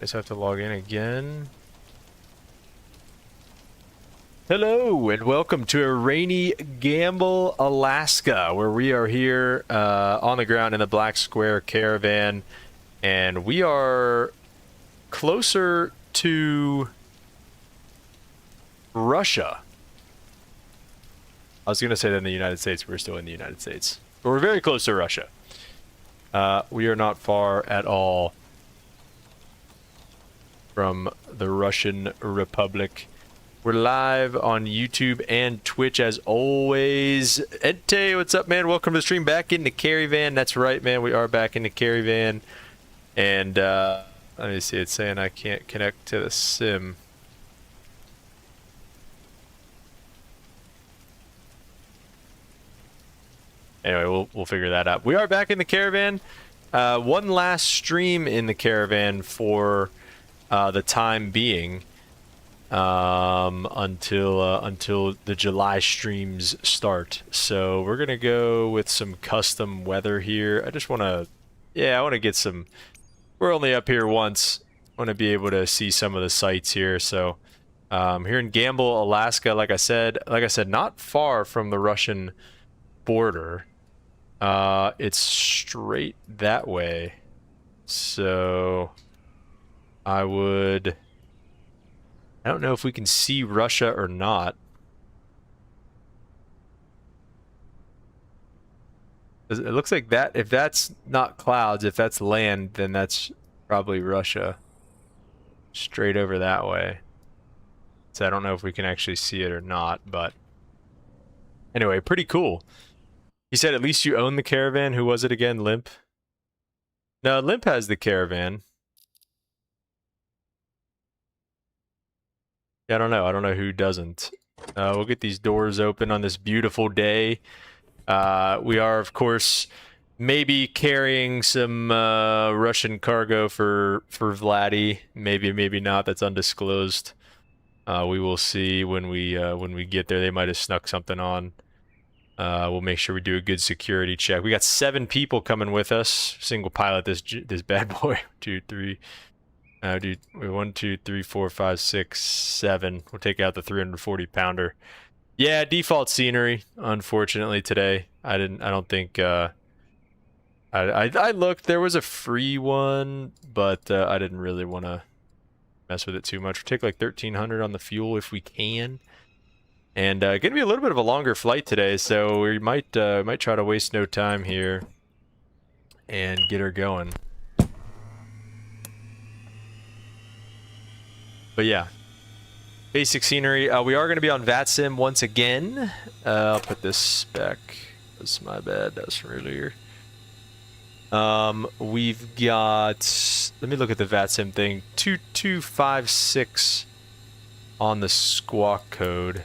Guess I have to log in again. Hello and welcome to a rainy Gamble, Alaska, where we are here on the ground in the Black Square Caravan, and we are closer to Russia. I was going to say than the United States. We're still in the United States, but we're very close to Russia. We are not far at all from the Russian Republic. We're live on YouTube and Twitch as always. Ente, what's up, man? Welcome to the stream. Back in the Caravan. That's right, man. We are back in the Caravan. And let me see. It's saying I can't connect to the sim. Anyway, we'll figure that out. We are back in the Caravan. One last stream in the Caravan for the time being. Until the July streams start. So we're gonna go with some custom weather here. I just wanna, I wanna get some. We're only up here once. I wanna be able to see some of the sights here. So here in Gamble, Alaska, like I said, not far from the Russian border. It's straight that way. So I don't know if we can see Russia or not. It looks like that, if that's not clouds, if that's land, then that's probably Russia. Straight over that way. So I don't know if we can actually see it or not, but anyway, pretty cool. He said, at least you own the Caravan. Who was it again? Limp? No, Limp has the Caravan. I don't know. I don't know who doesn't. We'll get these doors open on this beautiful day. We are, of course, maybe carrying some Russian cargo for Vladdy. Maybe not. That's undisclosed. We will see when we get there. They might have snuck something on. We'll make sure we do a good security check. We got 7 people coming with us. Single pilot this bad boy. 2, 3. Dude, 1, 2, 3, 4, 5, 6, 7. We'll take out the 340-pounder. Yeah, default scenery. Unfortunately, today I don't think. I looked. There was a free one, but I didn't really want to mess with it too much. We'll take like 1,300 on the fuel if we can. And gonna be a little bit of a longer flight today, so we might try to waste no time here and get her going. But yeah, basic scenery. We are going to be on VATSIM once again. I'll put this back. That's my bad. That was from earlier. We've got, let me look at the VATSIM thing. 2256 on the squawk code.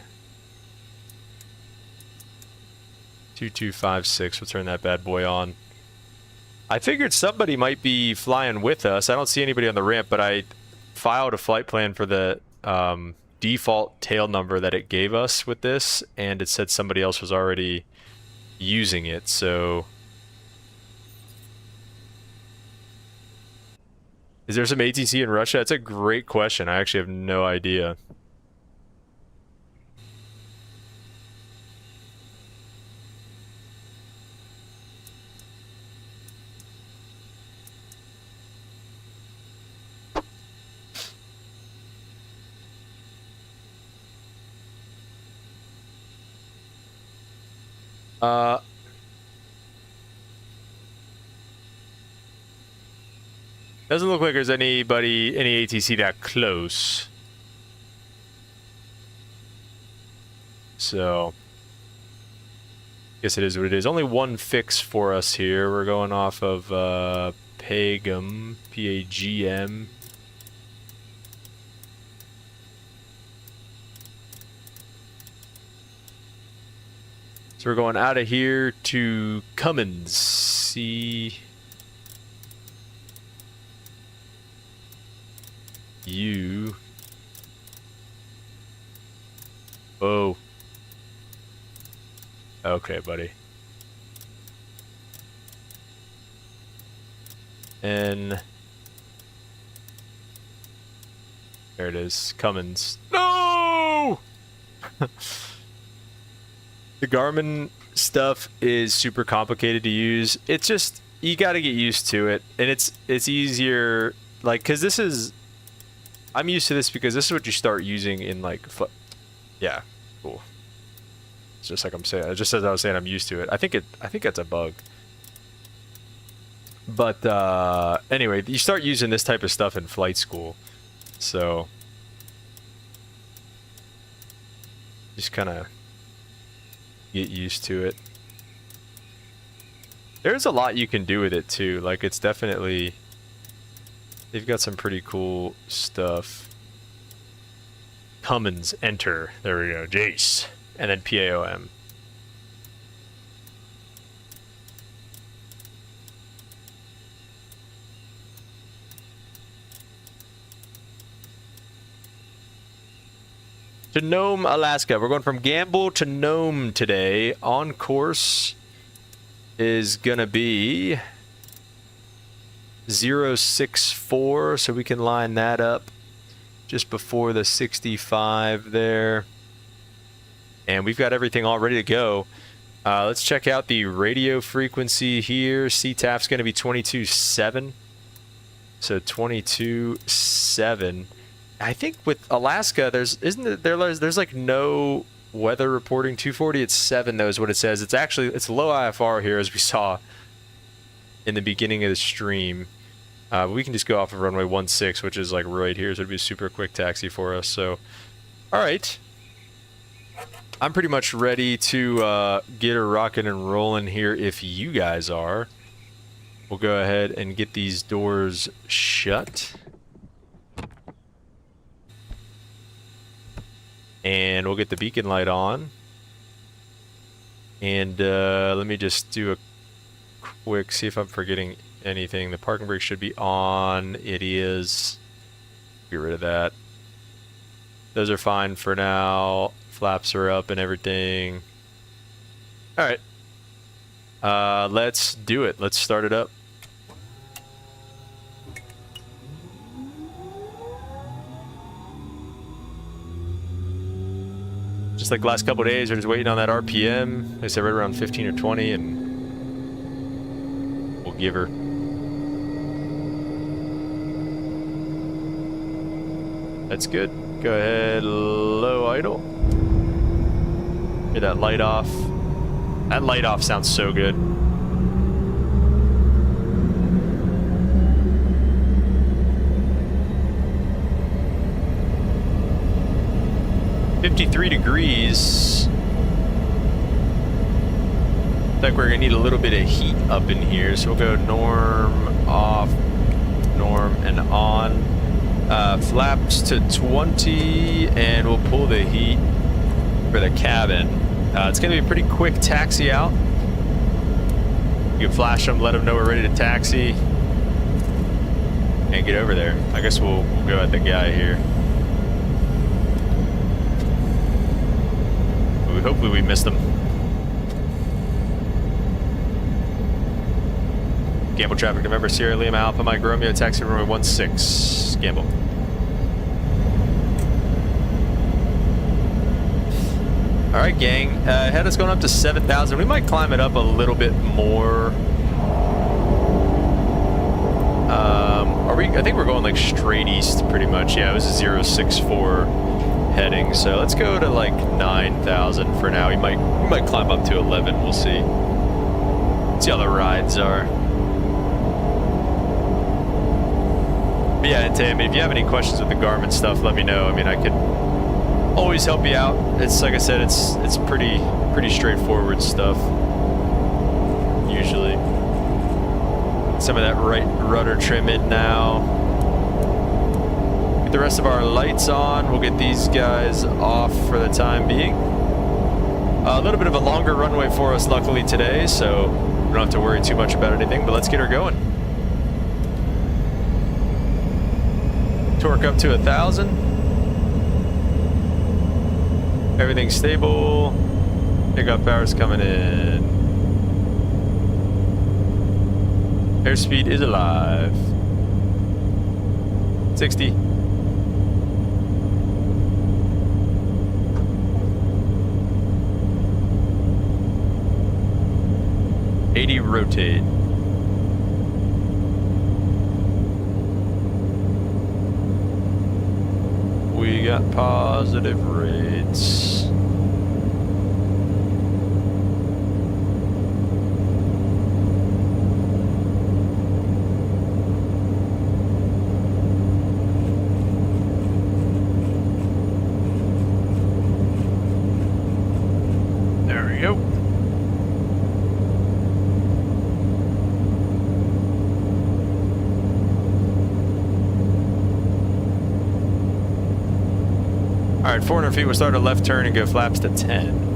2256. We'll turn that bad boy on. I figured somebody might be flying with us. I don't see anybody on the ramp, but I filed a flight plan for the default tail number that it gave us with this, and it said somebody else was already using it. So is there some ATC in Russia? That's a great question. I actually have no idea. Doesn't look like there's any ATC that close. So, guess it is what it is. Only one fix for us here. We're going off of PAGM, PAGM. So we're going out of here to Cummins. See you. Oh. Okay, buddy. And There it is. Cummins. No! The Garmin stuff is super complicated to use. It's just, you got to get used to it. And it's easier, like, because this is, I'm used to this because this is what you start using in, like, yeah, cool. It's just like I'm saying, just as I was saying, I'm used to it. I think that's a bug. But anyway, you start using this type of stuff in flight school, so just kind of get used to it. There's a lot you can do with it too. Like, it's definitely, they've got some pretty cool stuff. Cummins, enter. There we go. Jace, and then PAOM. To Nome, Alaska. We're going from Gamble to Nome today. On course is gonna be 064, so we can line that up just before the 65 there. And we've got everything all ready to go. Let's check out the radio frequency here. CTAF's gonna be 22.7. So 22.7. I think with Alaska, there's like no weather reporting. 240 at 7 though is what it says. It's actually, it's low IFR here, as we saw in the beginning of the stream. We can just go off of runway 16, which is like right here, so it'd be a super quick taxi for us. So, all right, I'm pretty much ready to get her rocking and rolling here. If you guys are, we'll go ahead and get these doors shut. And we'll get the beacon light on. And let me just do a quick, see if I'm forgetting anything. The parking brake should be on. It is. Get rid of that. Those are fine for now. Flaps are up and everything. Alright. Let's do it. Let's start it up. Just like the last couple of days, we're just waiting on that RPM. I said right around 15 or 20, and we'll give her. That's good. Go ahead, low idle. Get that light off. That light off sounds so good. $53 degrees. Looks like we're gonna need a little bit of heat up in here, so we'll go norm, off, norm, and on. Flaps to 20, and we'll pull the heat for the cabin. It's gonna be a pretty quick taxi out. You can flash them, let them know we're ready to taxi, and get over there. I guess we'll go at the guy here. Hopefully we missed them. Gamble traffic, November, Sierra Lima, Alpha, Mike, Romeo, taxi runway 16. Gamble. All right, gang. Head us going up to 7,000. We might climb it up a little bit more. I think we're going like straight east, pretty much. Yeah, it was a 064 heading. So let's go to like 9,000 for now. We might climb up to 11. We'll see. See how the rides are. But yeah, and Tim, if you have any questions with the Garmin stuff, let me know. I mean, I could always help you out. It's like I said, it's pretty straightforward stuff. Usually, some of that right rudder trim in now. Get the rest of our lights on. We'll get these guys off for the time being. A little bit of a longer runway for us, luckily today, so we don't have to worry too much about anything. But let's get her going. Torque up to 1,000. Everything's stable. Pickup power's coming in. Airspeed is alive. 60. 80 rotate. We got positive rates. There we go. All right, 400 feet, we'll start a left turn and go flaps to 10.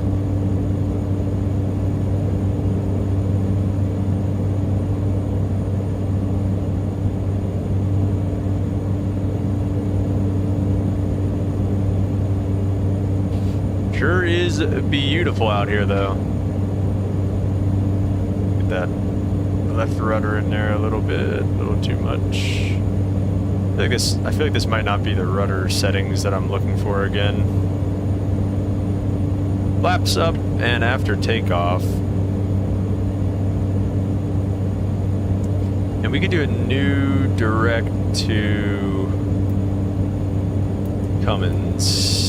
Sure is beautiful out here, though. Get that left rudder in there a little bit, a little too much. I feel like this might not be the rudder settings that I'm looking for again. Flaps up and after takeoff. And we could do a new direct to Cummins.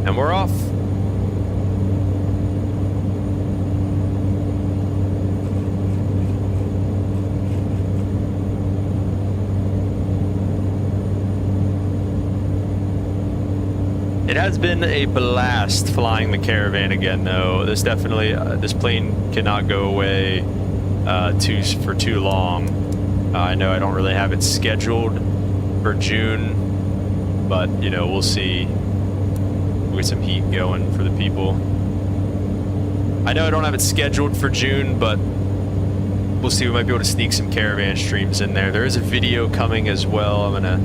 And we're off. It has been a blast flying the Caravan again, though. This definitely, this plane cannot go away for too long. I know I don't really have it scheduled for June, but you know, we'll see. We'll get some heat going for the people. I know I don't have it scheduled for June, but we'll see. We might be able to sneak some Caravan streams in there. There is a video coming as well. I'm gonna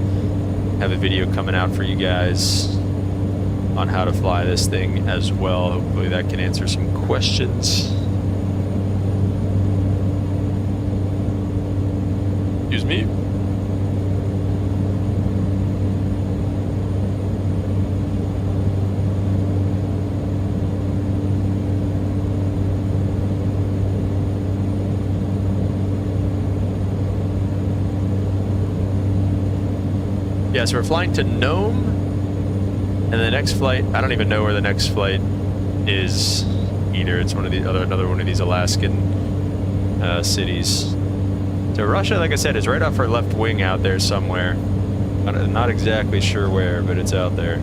have a video coming out for you guys on how to fly this thing as well. Hopefully that can answer some questions. Excuse me. Yeah, so we're flying to Nome, and the next flight, I don't even know where the next flight is either. It's one of the another one of these Alaskan cities. So Russia, like I said, is right off our left wing out there somewhere. I'm not exactly sure where, but it's out there.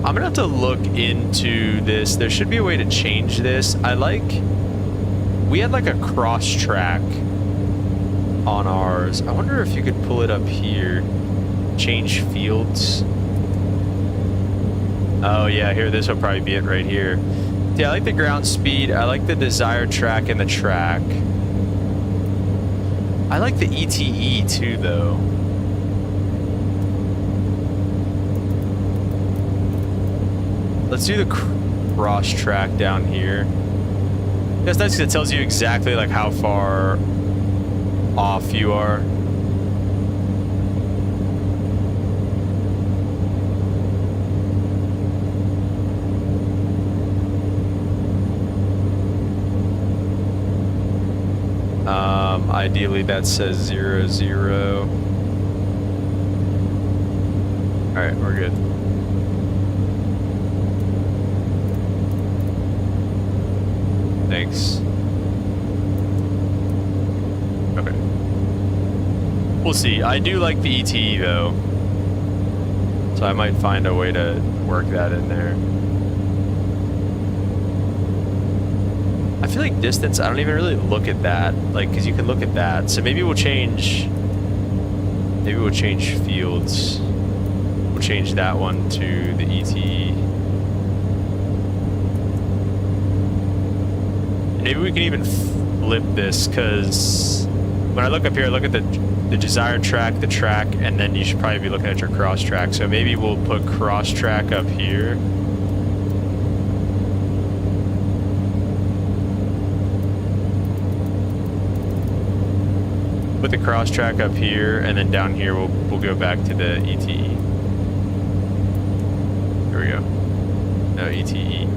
I'm gonna have to look into this. There should be a way to change this. We had like a cross track on ours. I wonder if you could pull it up here. Change fields. Oh yeah, here, this will probably be it right here. Yeah, I like the ground speed. I like the desired track and the track. I like the ETE too, though. Let's do the cross track down here. That's nice because it tells you exactly like how far off you are. Ideally that says 0, 0. All right, we're good. Thanks. Okay. We'll see. I do like the ETE though, so I might find a way to work that in there. I feel like distance, I don't even really look at that, like, because you can look at that. So maybe we'll change fields. We'll change that one to the ETE. Maybe we can even flip this, because when I look up here, I look at the desired track, the track, and then you should probably be looking at your cross track. So maybe we'll put cross track up here. Put the cross track up here, and then down here we'll go back to the ETE. Here we go. No, ETE.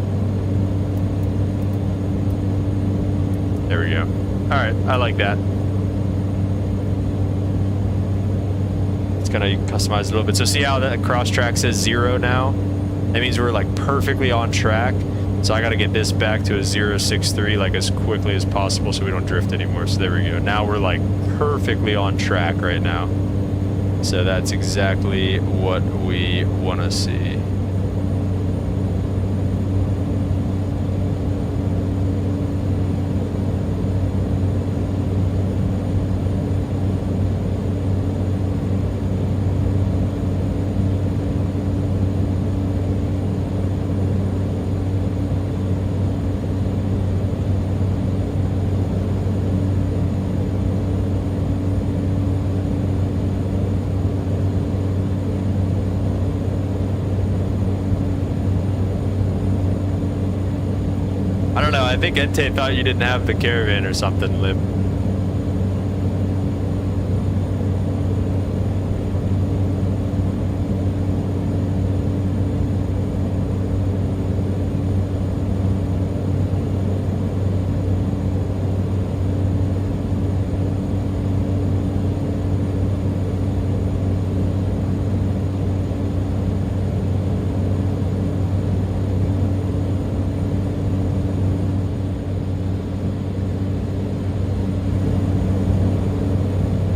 There we go. All right, I like that. It's gonna customize a little bit. So see how that cross track says 0 now? That means we're like perfectly on track. So I gotta get this back to a 063 like as quickly as possible so we don't drift anymore. So there we go. Now we're like perfectly on track right now. So that's exactly what we wanna see. I think Ente thought you didn't have the Caravan or something, Lib.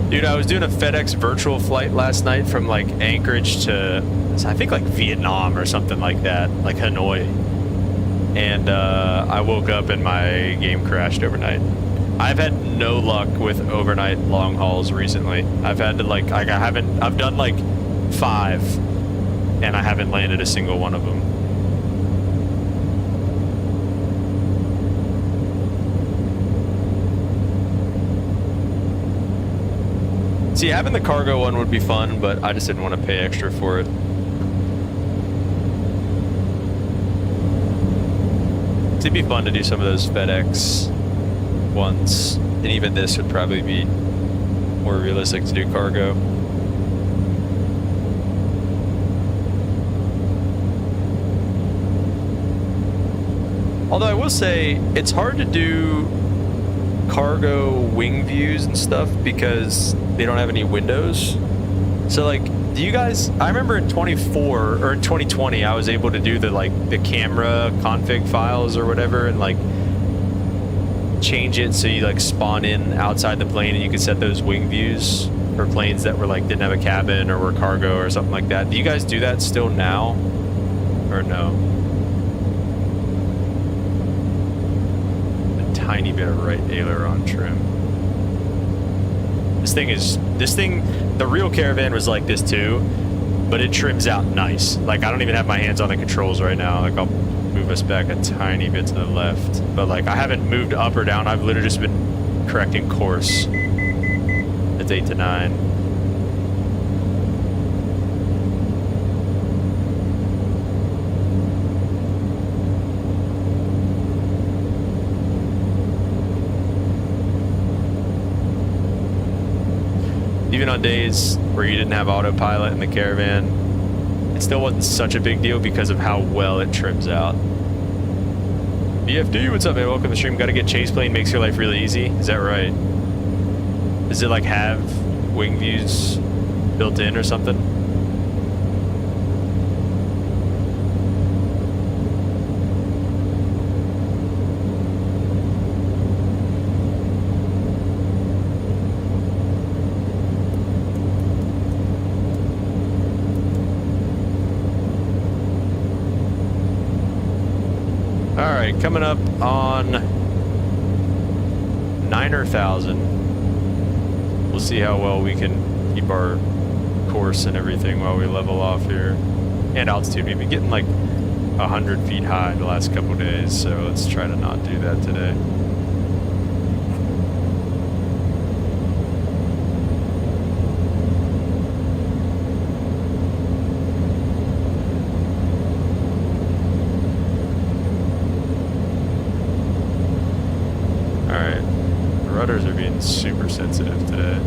Dude, I was doing a FedEx virtual flight last night from like Anchorage to, I think like Vietnam or something like that, like Hanoi. And I woke up and my game crashed overnight. I've had no luck with overnight long hauls recently. I've had to I've done like 5 and I haven't landed a single one of them. See, having the cargo one would be fun, but I just didn't want to pay extra for it. It'd be fun to do some of those FedEx ones, and even this would probably be more realistic to do cargo. Although I will say, it's hard to do cargo wing views and stuff because they don't have any windows. So like, do you guys, I remember in 24 or in 2020 I was able to do the camera config files or whatever and like change it so you like spawn in outside the plane and you could set those wing views for planes that were like didn't have a cabin or were cargo or something like that. Do you guys do that still now or no? Tiny bit of right aileron trim. This thing, the real Caravan was like this too, but it trims out nice. Like I don't even have my hands on the controls right now. Like I'll move us back a tiny bit to the left, but like I haven't moved up or down. I've literally just been correcting course. It's 8 to 9. Even on days where you didn't have autopilot in the Caravan, it still wasn't such a big deal because of how well it trims out. BFD, what's up, man? Welcome to the stream. Got to get chase plane, makes your life really easy. Is that right? Does it like have wing views built in or something? Coming up on 9,000. We'll see how well we can keep our course and everything while we level off here. And altitude, we've been getting like 100 feet high the last couple days, so let's try to not do that today. shutters are being super sensitive today.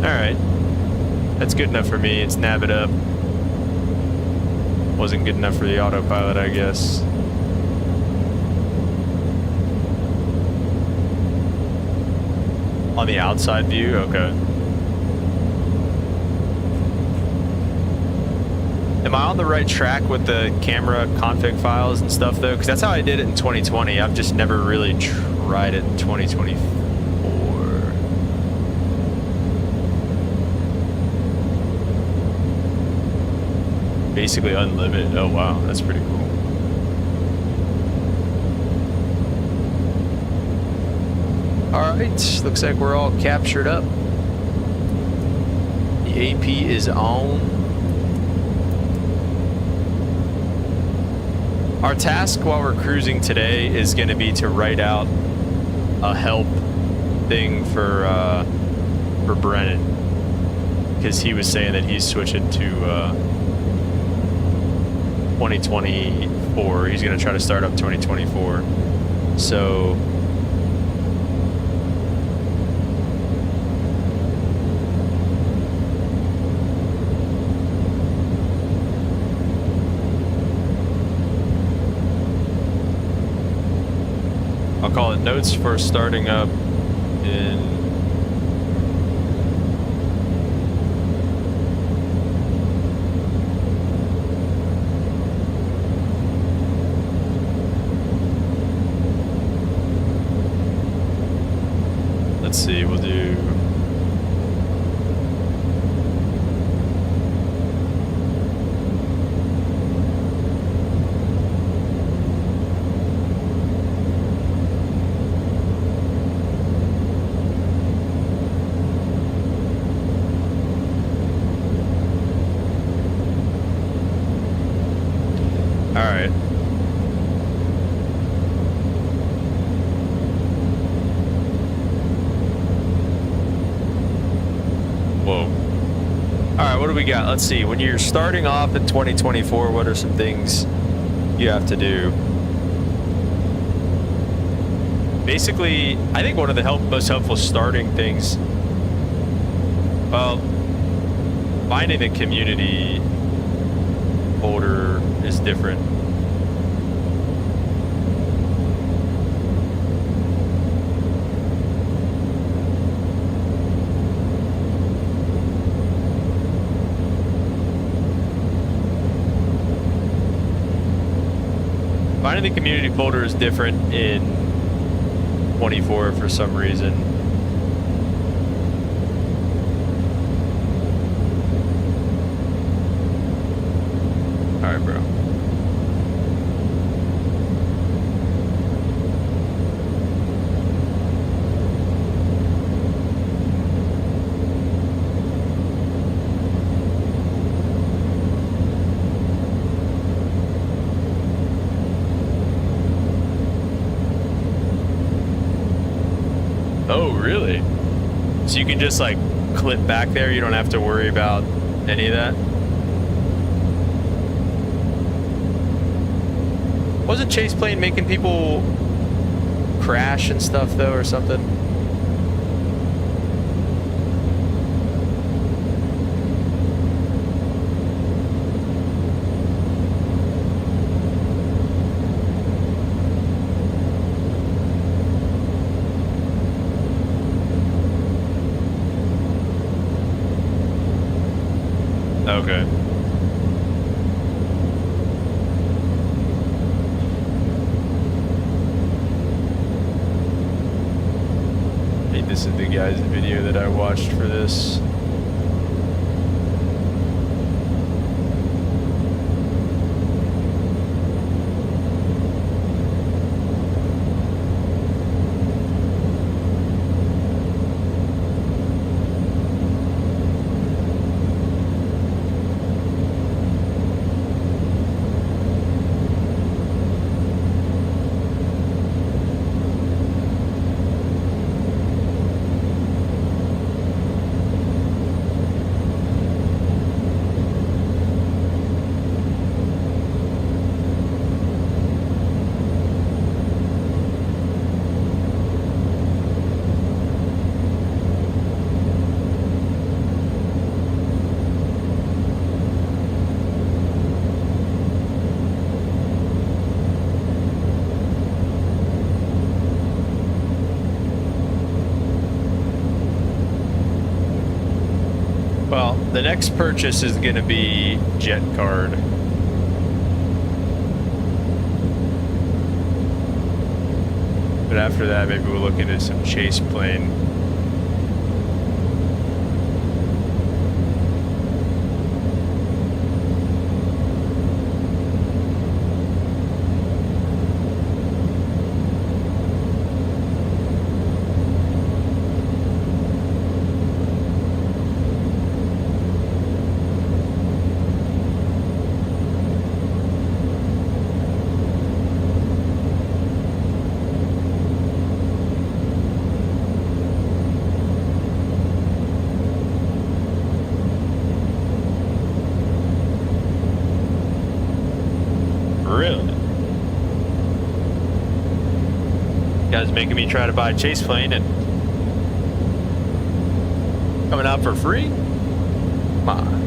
Alright. That's good enough for me. It's nav it up. Wasn't good enough for the autopilot, I guess. On the outside view? Okay. Am I on the right track with the camera config files and stuff, though? Because that's how I did it in 2020. I've just never really tried it in 2024. Basically unlimited. Oh, wow. That's pretty cool. Alright, looks like we're all captured up. The AP is on. Our task while we're cruising today is going to be to write out a help thing for Brennan, because he was saying that he's switching to 2024. He's going to try to start up 2024. So I'll call it notes for starting up in let's see, we'll do alright. Whoa. Alright, what do we got? Let's see. When you're starting off in 2024, what are some things you have to do? Basically, I think one of the most helpful starting things, well, finding a community folder is different. Finding the community folder is different in 24 for some reason. Alright, bro. Oh, really? So you can just like clip back there, you don't have to worry about any of that? Wasn't Chase Plane making people crash and stuff though, or something? Okay. Hey, this is the guy's video that I watched for this. the next purchase is going to be jet card. But after that, maybe we'll look into some chase plane. Making me try to buy a chase plane and coming out for free? Come on.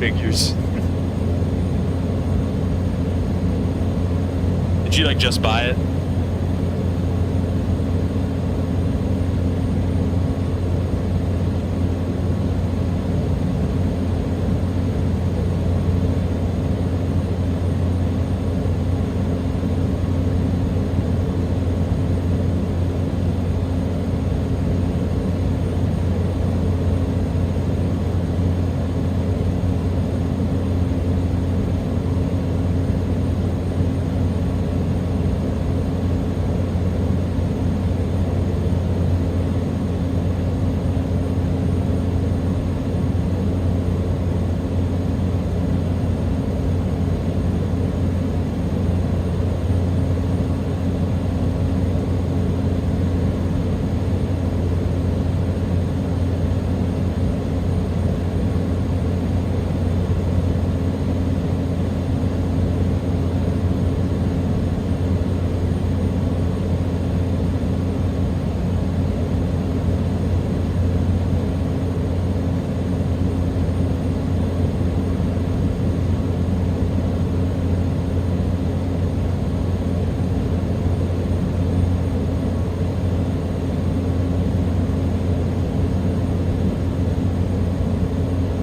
Figures. Did you like just buy it?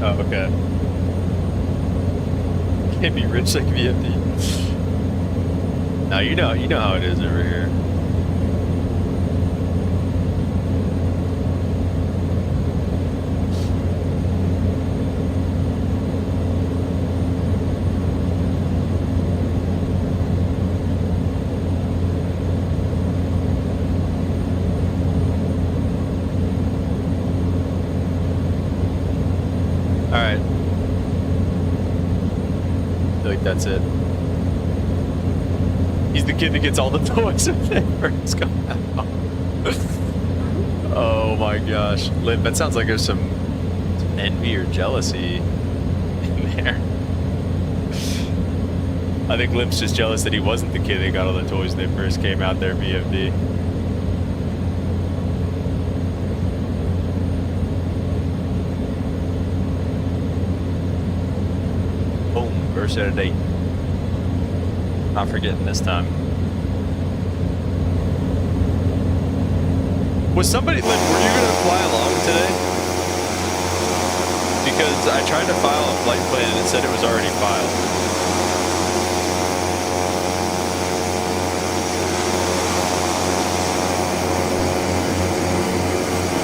Oh, okay. Can't be rich like VFD. No, you know how it is over here. Alright. I feel like that's it. He's the kid that gets all the toys if they first come out. Oh my gosh. Limp, that sounds like there's some envy or jealousy in there. I think Limp's just jealous that he wasn't the kid that got all the toys when they first came out there, BFD. First out of date. Not forgetting this time. Was somebody, like, were you gonna fly along today? Because I tried to file a flight plan and it said it was already filed.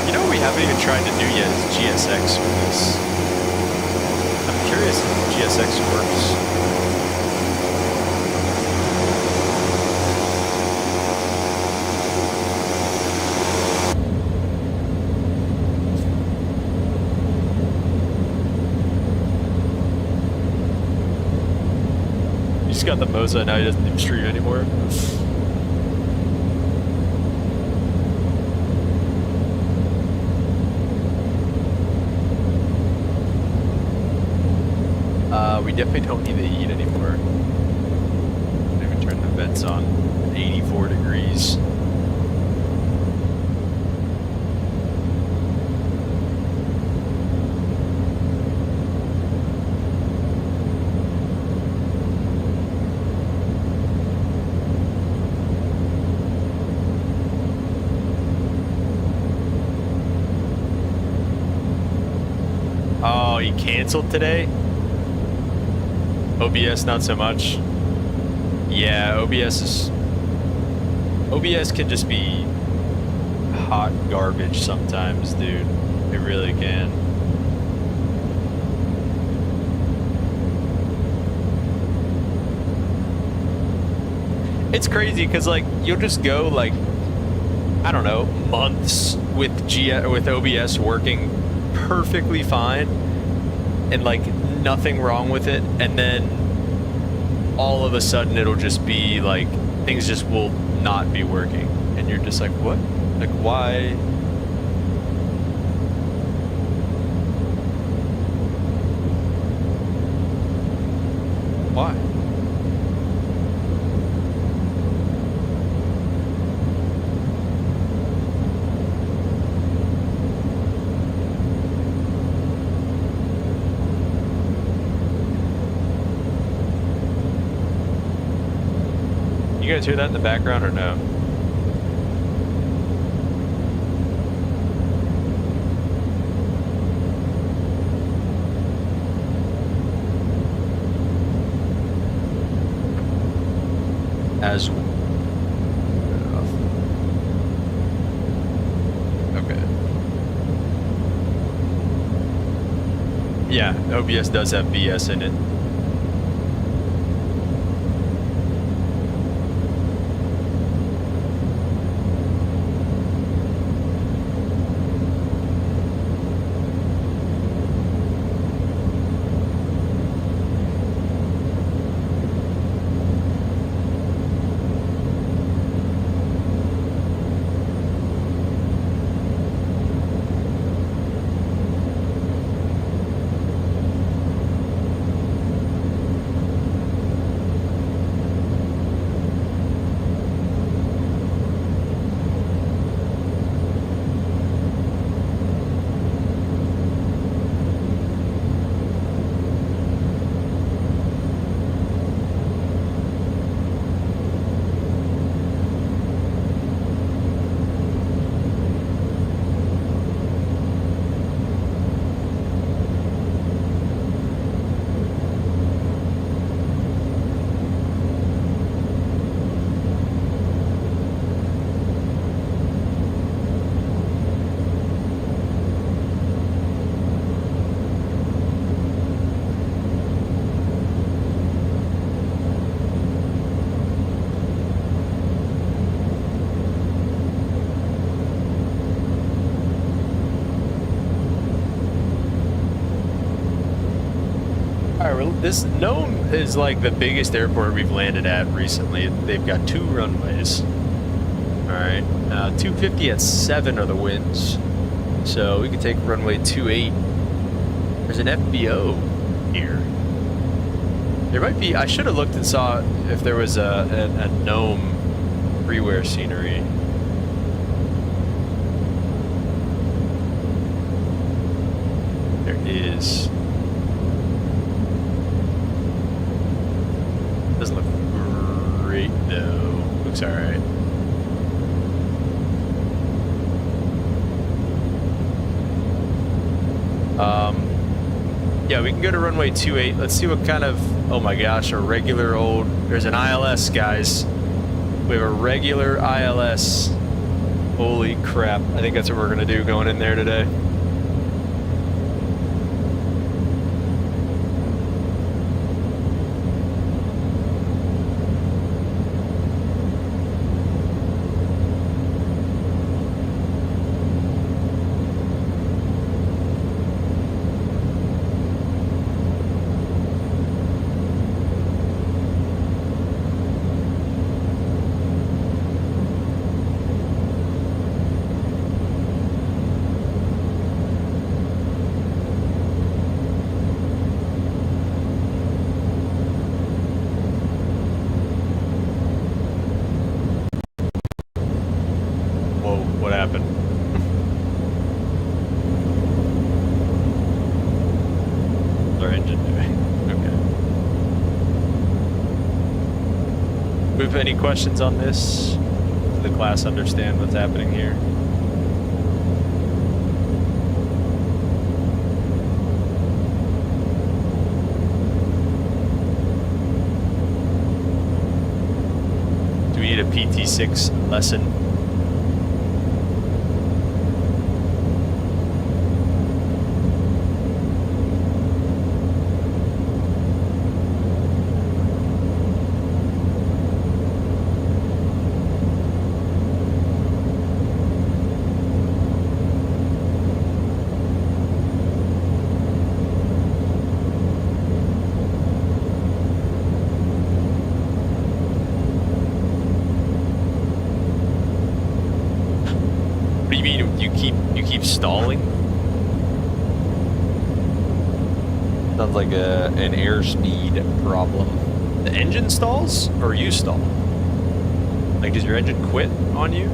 You know what we haven't even tried to do yet is GSX with this. I'm curious if GSX works. just got the Moza, now he doesn't even stream anymore. We definitely don't need the heat anymore. Don't even turn the vents on. 84 degrees. Oh, he canceled today? OBS not so much. Yeah, OBS can just be hot garbage sometimes, dude. It really can. It's crazy because like you'll just go like, I don't know, months with OBS working perfectly fine and like nothing wrong with it, and then all of a sudden it'll just be like things just will not be working and you're just like, what? Like, why? Why? You guys hear that in the background or no? As okay. Yeah, OBS does have BS in it. This Nome is like the biggest airport we've landed at recently. They've got 2 runways. Alright, 250 at 7 are the winds. So we can take runway 28. There's an FBO here. There might be, I should have looked and saw if there was a Nome freeware scenery. There is. Doesn't look great though. Looks alright. Yeah, we can go to runway 28. Let's see what kind of, oh my gosh, a regular old, there's an ILS, guys. We have a regular ILS. Holy crap. I think that's what we're gonna do going in there today. What happened? What's our engine doing? Okay. Do we have any questions on this? Does the class understand what's happening here? Do we need a PT6 lesson? You keep stalling? Sounds like an airspeed problem. The engine stalls or you stall? Like, does your engine quit on you?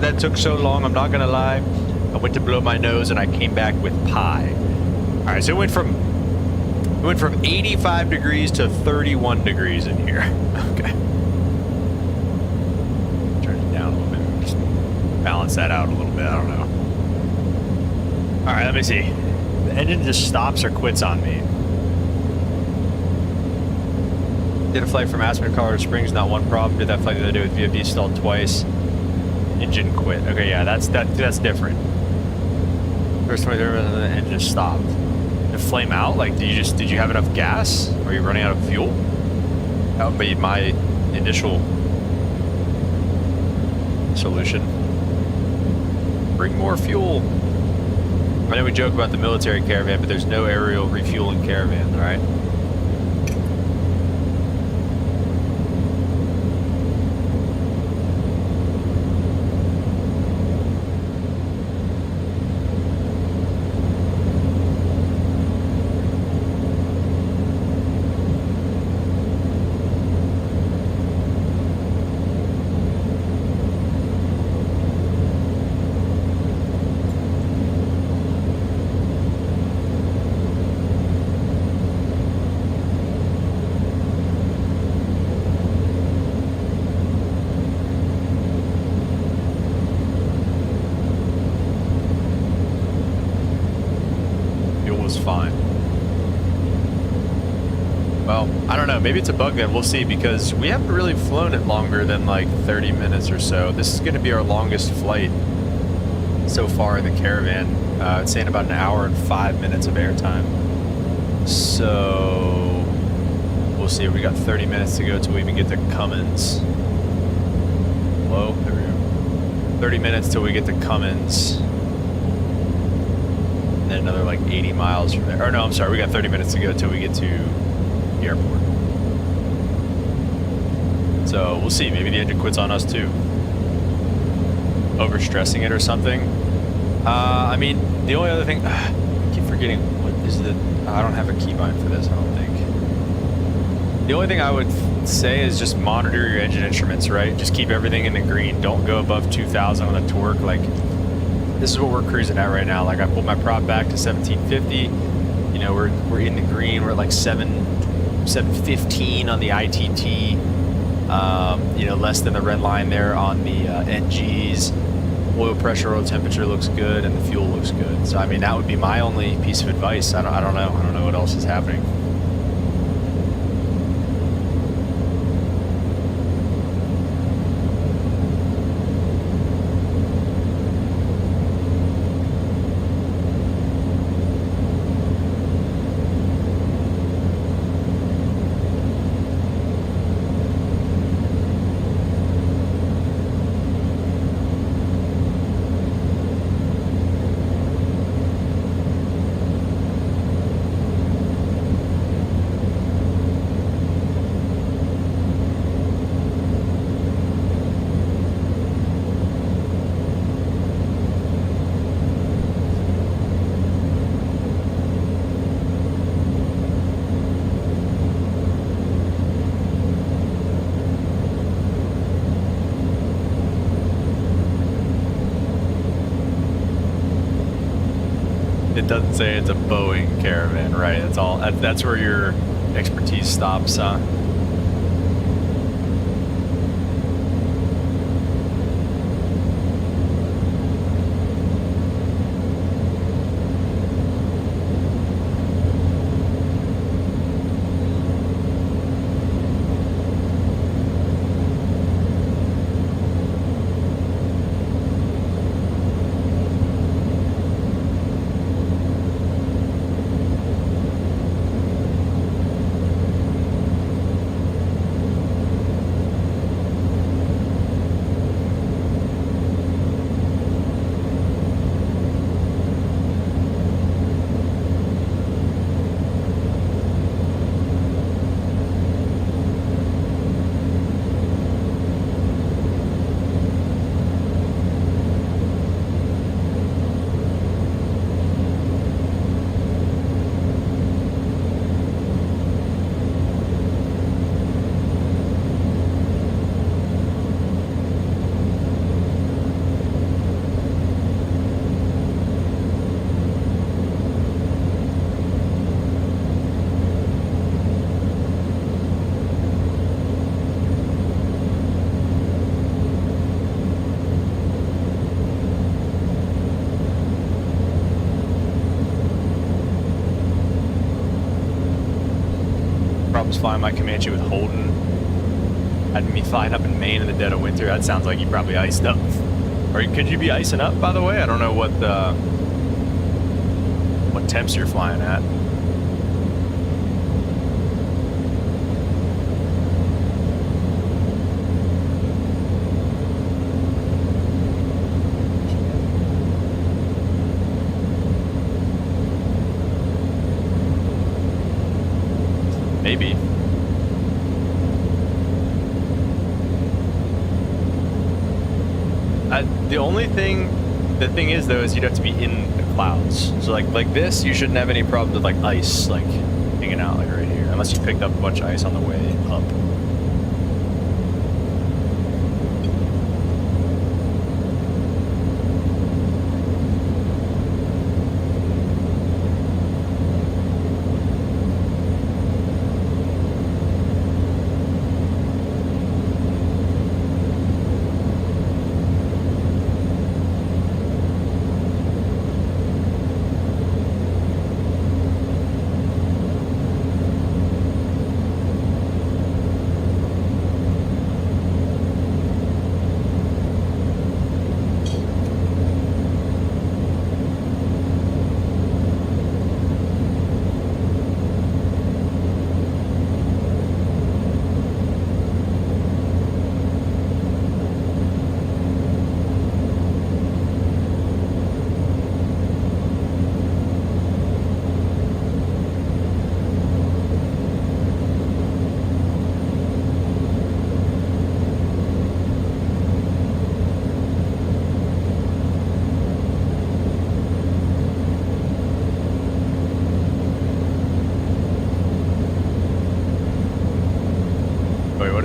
That took so long, I'm not gonna lie. I went to blow my nose and I came back with pie. All right, so it went from 85 degrees to 31 degrees in here. Okay. Turn it down a little bit. Just balance that out a little bit. I don't know. All right, let me see. The engine just stops or quits on me. Did a flight from Aspen, Colorado Springs, not one problem. Did that flight the other day with VFD, stalled twice. Engine quit. Okay, yeah, that's different. First time the engine stopped. Did it flame out? Like, did you have enough gas? Are you running out of fuel? That would be my initial solution. Bring more fuel. I know we joke about the military Caravan, but there's no aerial refueling Caravan, all right? was fine. Well, I don't know. Maybe it's a bug then. We'll see, because we haven't really flown it longer than like 30 minutes or so. This is going to be our longest flight so far in the Caravan. It's saying about an hour and 5 minutes of airtime. So we'll see. We got 30 minutes to go till we even get to Cummins. Hello? There we go. 30 minutes till we get to Cummins. And then another like 80 miles from there. Or no, I'm sorry. We got 30 minutes to go till we get to the airport. So we'll see. Maybe the engine quits on us too. Overstressing it or something. I mean, the only other thing, I keep forgetting, what is the, I don't have a keybind for this, I don't think. The only thing I would say is just monitor your engine instruments, right? Just keep everything in the green. Don't go above 2,000 on the torque. Like, this is what we're cruising at right now. Like, I pulled my prop back to 1750. You know, we're in the green. We're at like 715 on the ITT. You know, less than the red line there on the NGs. Oil pressure, oil temperature looks good, and the fuel looks good. So I mean, that would be my only piece of advice. I don't know what else is happening. It doesn't say it's a Boeing Caravan, right? That's all. That's where your expertise stops, huh? Problems flying my Comanche with Holden. Had me flying up in Maine in the dead of winter. That sounds like you probably iced up. Or could you be icing up, by the way? I don't know what temps you're flying at. Maybe. The thing is though, is you'd have to be in the clouds. So like this, you shouldn't have any problem with like ice, like hanging out like right here, unless you picked up a bunch of ice on the way up.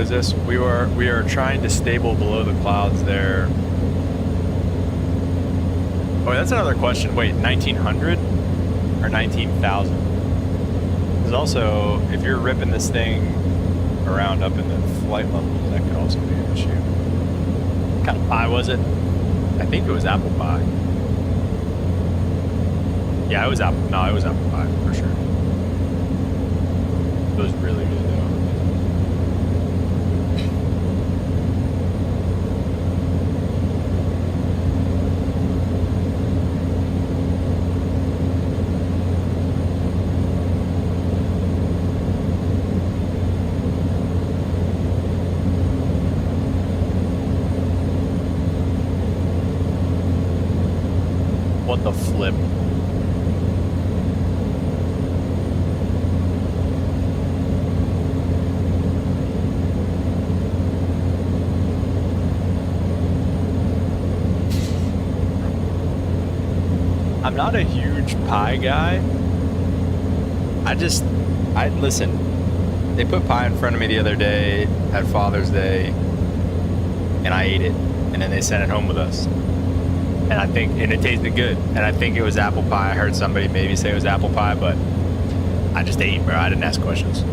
what is this? We are trying to stable below the clouds there. Oh, that's another question. Wait, 1900 or 19,000? Because also, if you're ripping this thing around up in the flight levels, that could also be an issue. What kind of pie was it? I think it was apple pie. Yeah, it was apple. No, it was apple pie for sure. It was really good though. What the flip? I'm not a huge pie guy. I listen. They put pie in front of me the other day at Father's Day, and I ate it, and then they sent it home with us. And it tasted good. And I think it was apple pie. I heard somebody maybe say it was apple pie, but I just ate, bro. I didn't ask questions.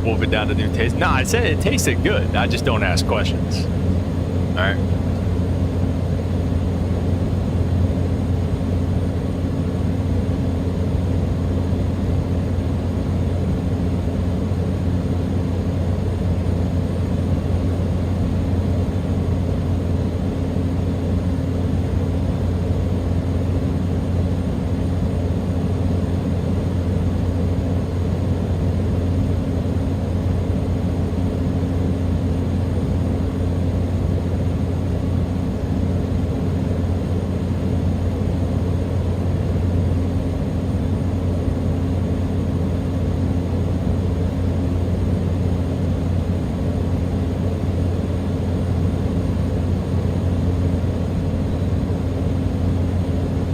Wolf it down to new taste. Nah, I said it tasted good. I just don't ask questions. All right.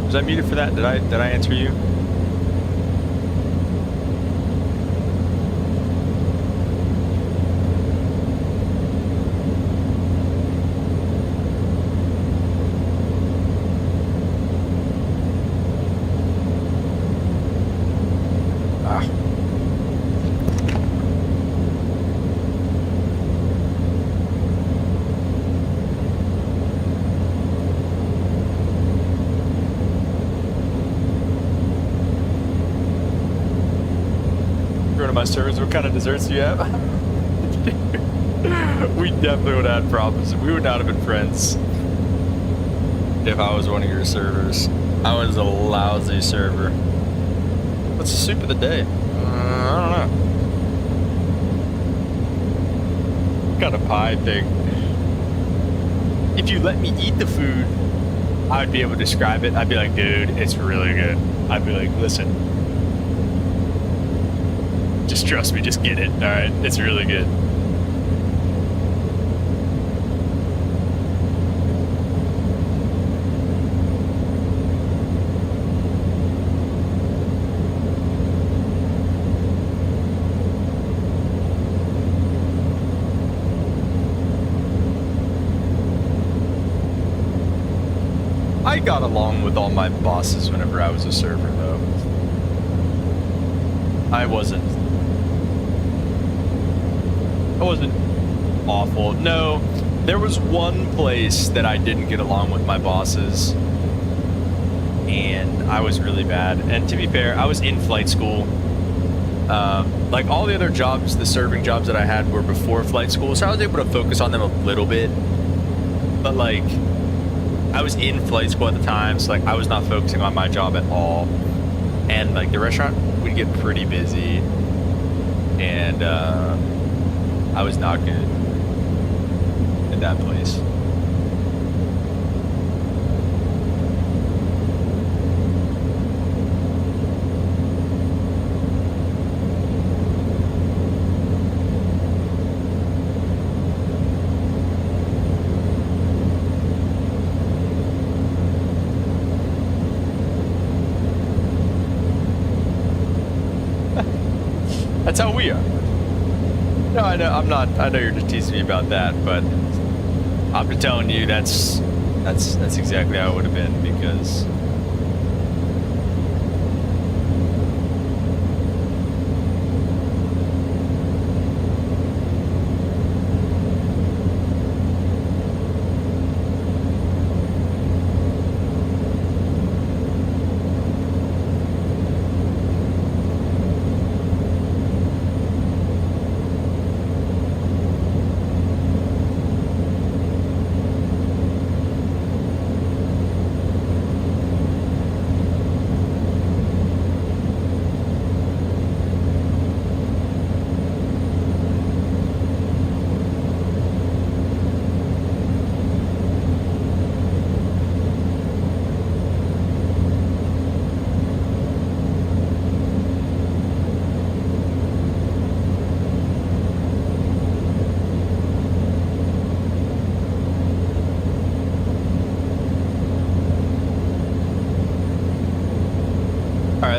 Was I muted for that? Did I answer you? My servers, what kind of desserts do you have? We definitely would have had problems. We would not have been friends if I was one of your servers. I was a lousy server. What's the soup of the day? I don't know. What kind of pie thing? If you let me eat the food, I would be able to describe it. I'd be like, dude, it's really good. I'd be like, listen. Just trust me, just get it. All right, it's really good. I got along with all my bosses whenever I was a server, though. I wasn't awful. No, there was one place that I didn't get along with my bosses, and I was really bad. And to be fair, I was in flight school, Like all the other jobs, the serving jobs that I had were before flight school, so I was able to focus on them a little bit. But like, I was in flight school at the time, so like I was not focusing on my job at all. And like the restaurant would get pretty busy, and I was not good at that place. That's how we are. No, I know I'm not. I know you're just teasing me about that, but I'm just telling you that's exactly how it would have been, because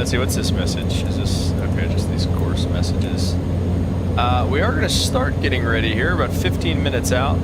let's see, what's this message? Is this, okay, just these course messages. We are going to start getting ready here, about 15 minutes out.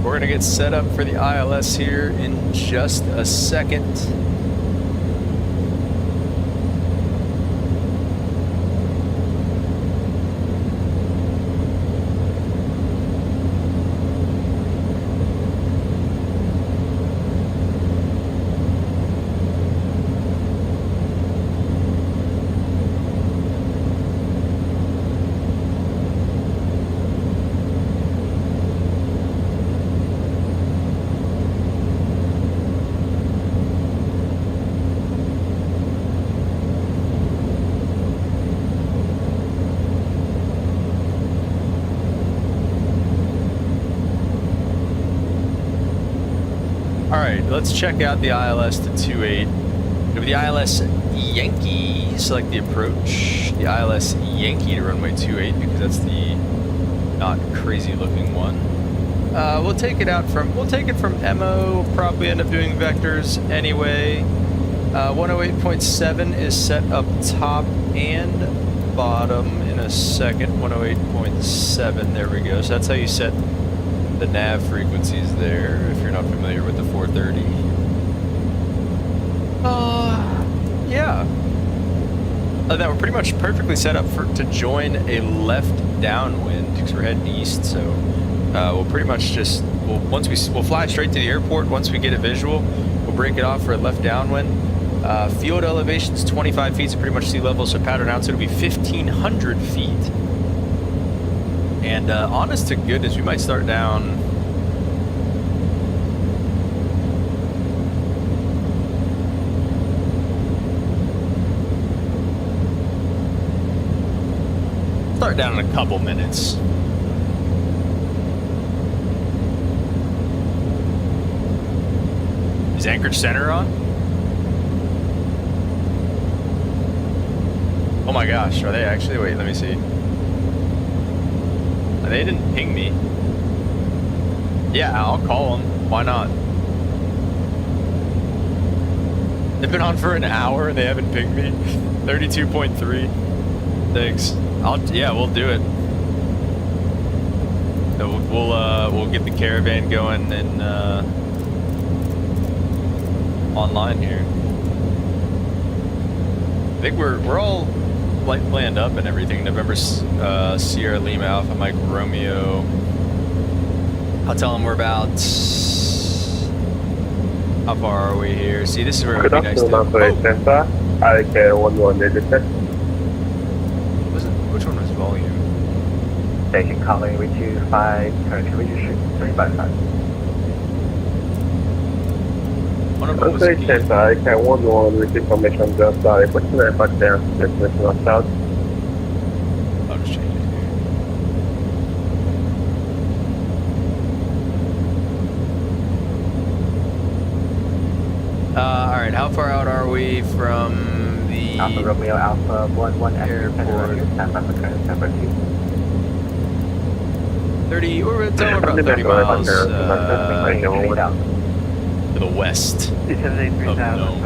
We're going to get set up for the ILS here in just a second. Alright, let's check out the ILS to 28. Over the ILS Yankee, select the approach. The ILS Yankee to runway 28 because that's the not crazy looking one. We'll take it from MO, probably end up doing vectors anyway. 108.7 is set up top and bottom in a second. 108.7. There we go. So that's how you set the nav frequencies there. If you're not familiar with the 430. Yeah. Other than that, we're pretty much perfectly set up to join a left downwind because we're heading east. So we'll pretty much just we'll fly straight to the airport. Once we get a visual, we'll break it off for a left downwind. Field elevation's 25 feet, so pretty much sea level. So pattern out, so it'll be 1,500 feet. And honest to goodness, we might start down. Start down in a couple minutes. Is Anchorage Center on? Oh my gosh, are they actually? Wait, let me see. They didn't ping me. Yeah, I'll call them. Why not? They've been on for an hour and they haven't pinged me. 32.3. Thanks. Yeah, we'll do it. So we'll get the Caravan going and online here. I think we're all flight planned up and everything. November Sierra Lima Alpha Mike Romeo. I'll tell them we're about. How far are we here? See, this is where it would be nice to. I care 11 digit. Which one was volume? Station calling with you 5, current registration 355. One of them was I care 11 with information just sorry. What's the back there? Destination of south. I'll just change it here. Alright, how far out are we from the Alpha Romeo Alpha 11 airport? Stand by for current number 2. 30, we're about 30 miles to the west of Nome.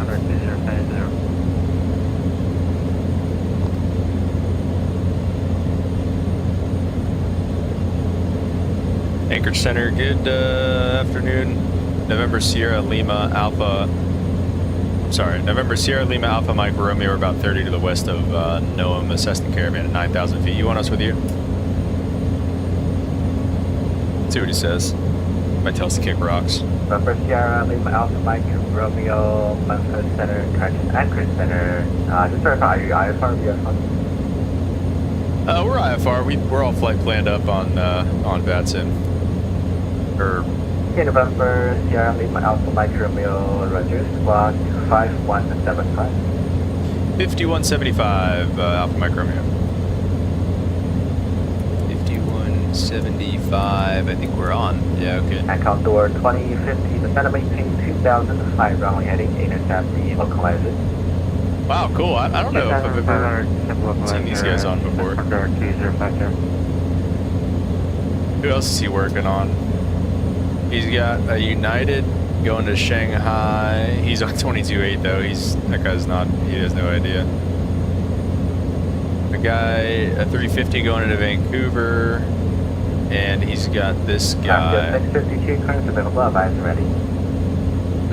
Anchorage Center, good afternoon. November Sierra Lima Alpha. I'm sorry, November Sierra Lima Alpha Mike Romeo. We're about 30 to the west of Nome. Assess the Caravan at 9,000 feet. You want us with you? Let's see what he says. Might tell us to kick rocks. November Sierra Lima Alpha Mike Romeo, Memphis Center, Anchorage Center. Just verify, are you IFR or VFR? We're IFR. We're all flight planned up on VATSIM. Okay, November Sierra Lima Alpha Mike Romeo, Roger, squawk 5175. 5175, Alpha Mike Romeo. 5175, I think we're on. Yeah, okay. And count door 2050, descend maintain 2005, runway heading, intercept the localizer. Wow, cool. I don't know if I've ever seen these guys on before. Who else is he working on? He's got a United going to Shanghai. He's on 22.8 though. That guy's not. He has no idea. A guy, a 350 going into Vancouver, and he's got this guy. 652 current available. Eyes ready.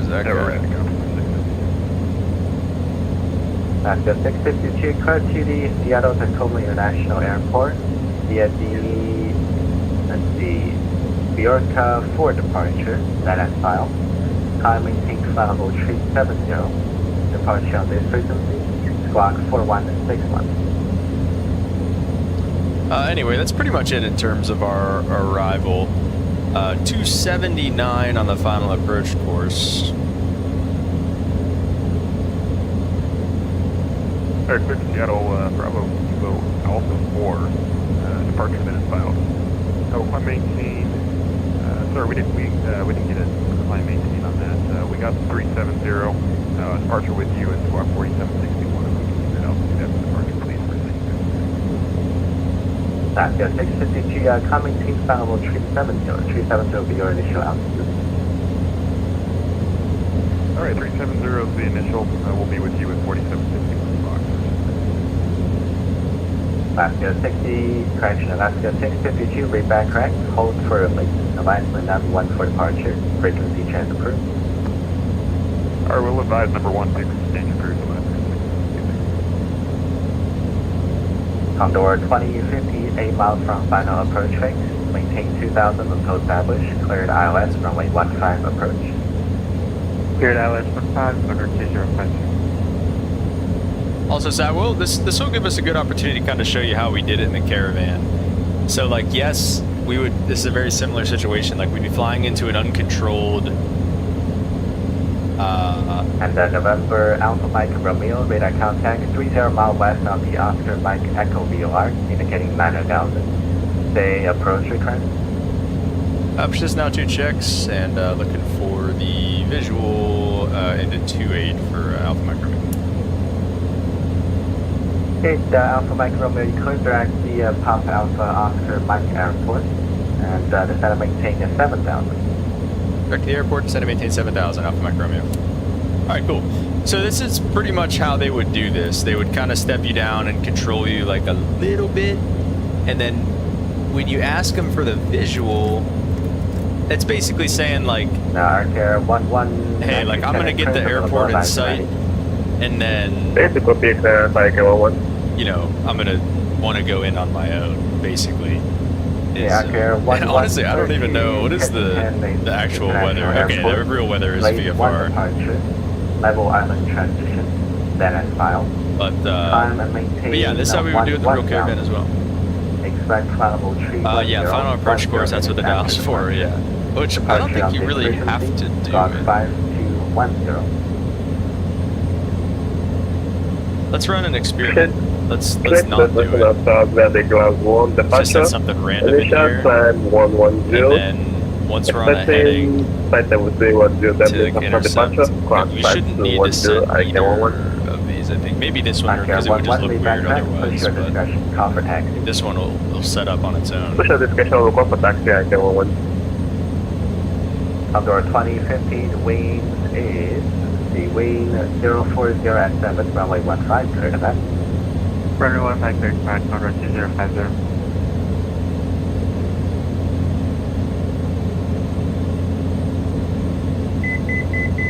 Is that guy? Ready to go. That's the 652 current to the Seattle Tacoma International Airport via the, let's see, Bjorka for departure, that as filed. Time maintain flammable 370. Departure on this frequency, squawk 4161. Anyway, that's pretty much it in terms of our arrival. 279 on the final approach course. Clear Seattle, Bravo, Evo, Alpha 4, departure minutes filed. Climb maintain, sir, we didn't get a climb maintain on that. We got 370, departure with you at squawk 4761, if we can get altitude after departure, please, for That's the 652, climb maintain flammable 370. 370 will be your initial altitude. Alright, 370 is the initial, we'll be with you at 4761 o'clock. Alaska 60, correction, Alaska 652, read back correct, hold for release, advisement number 1 for departure, frequency change approved. Alright, we'll advise number 16, change approved. Condor 2050, 8 miles from final approach fix, maintain 2000 until established, cleared ILS, runway 15 approach. Cleared ILS 15, under 2050. Also, Zach, well, this will give us a good opportunity to kind of show you how we did it in the Caravan. So, like, yes, we would. This is a very similar situation. Like, we'd be flying into an uncontrolled. And November Alpha Mike Romeo, radar contact 30 mile west on the Oscar Mike Echo VOR, indicating 9,000. Say approach request. Just now 2 checks and looking for the visual into 28 for Alpha Mike Romeo. Okay, the Alpha Mike Romeo, you could direct the Pop Alpha Oscar Mike Airport, and the center maintain is 7,000. Direct to the airport, center maintain 7,000, Alpha Mike Romeo. Alright, cool. So this is pretty much how they would do this. They would kind of step you down and control you like a little bit, and then when you ask them for the visual, it's basically saying like, hey, like I'm gonna get the airport in sight, and then, you know, I'm gonna want to go in on my own, basically. And honestly, I don't even know what is the actual weather. Okay, the real weather is VFR. Level island transition, then as filed. But yeah, this is how we would do it in the real Caravan as well. Expect flammable tree. Yeah, final approach course, that's what the dial's for, yeah. Which I don't think you really have to do it. 5210. Let's run an experiment. Let's not do it. Just set something random in here. And then once we're on a heading to intercept, we shouldn't need to set either of these, I think. Maybe this one, because it would just look weird otherwise, but this one will set up on its own. Condor 2015, wing is the wing 040 at 7, runway 15, clear to that. Runway 15, clear to that, Condor 2050.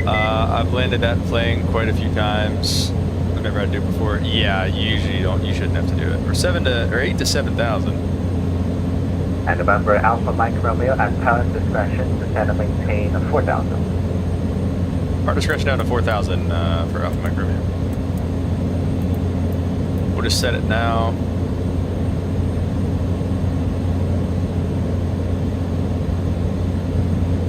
I've landed that plane quite a few times. I've never had to do it before. Yeah, you usually don't. You shouldn't have to do it. Or 8 to 7,000. And November Alpha Mike Romeo at pilot discretion, descend and maintain 4,000. Our discretion down to 4,000 for Alpha Mike Romeo. We'll just set it now.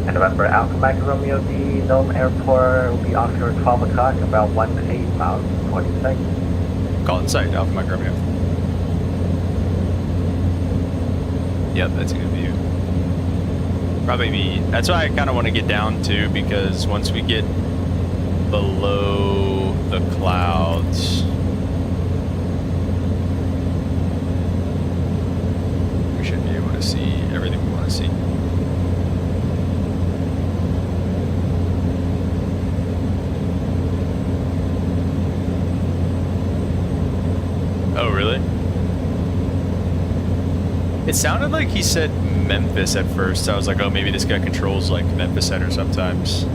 And November Alpha Mike Romeo, the Nome Airport will be off your 12 o'clock, about 18 miles, 40 seconds. Call in sight, Alpha Mike Romeo. Yep, that's a good view. Probably me. That's why I kind of want to get down to, because once we get below the clouds, we should be able to see everything we want to see. Oh, really? It sounded like he said Memphis at first. So I was like, oh, maybe this guy controls like Memphis Center sometimes.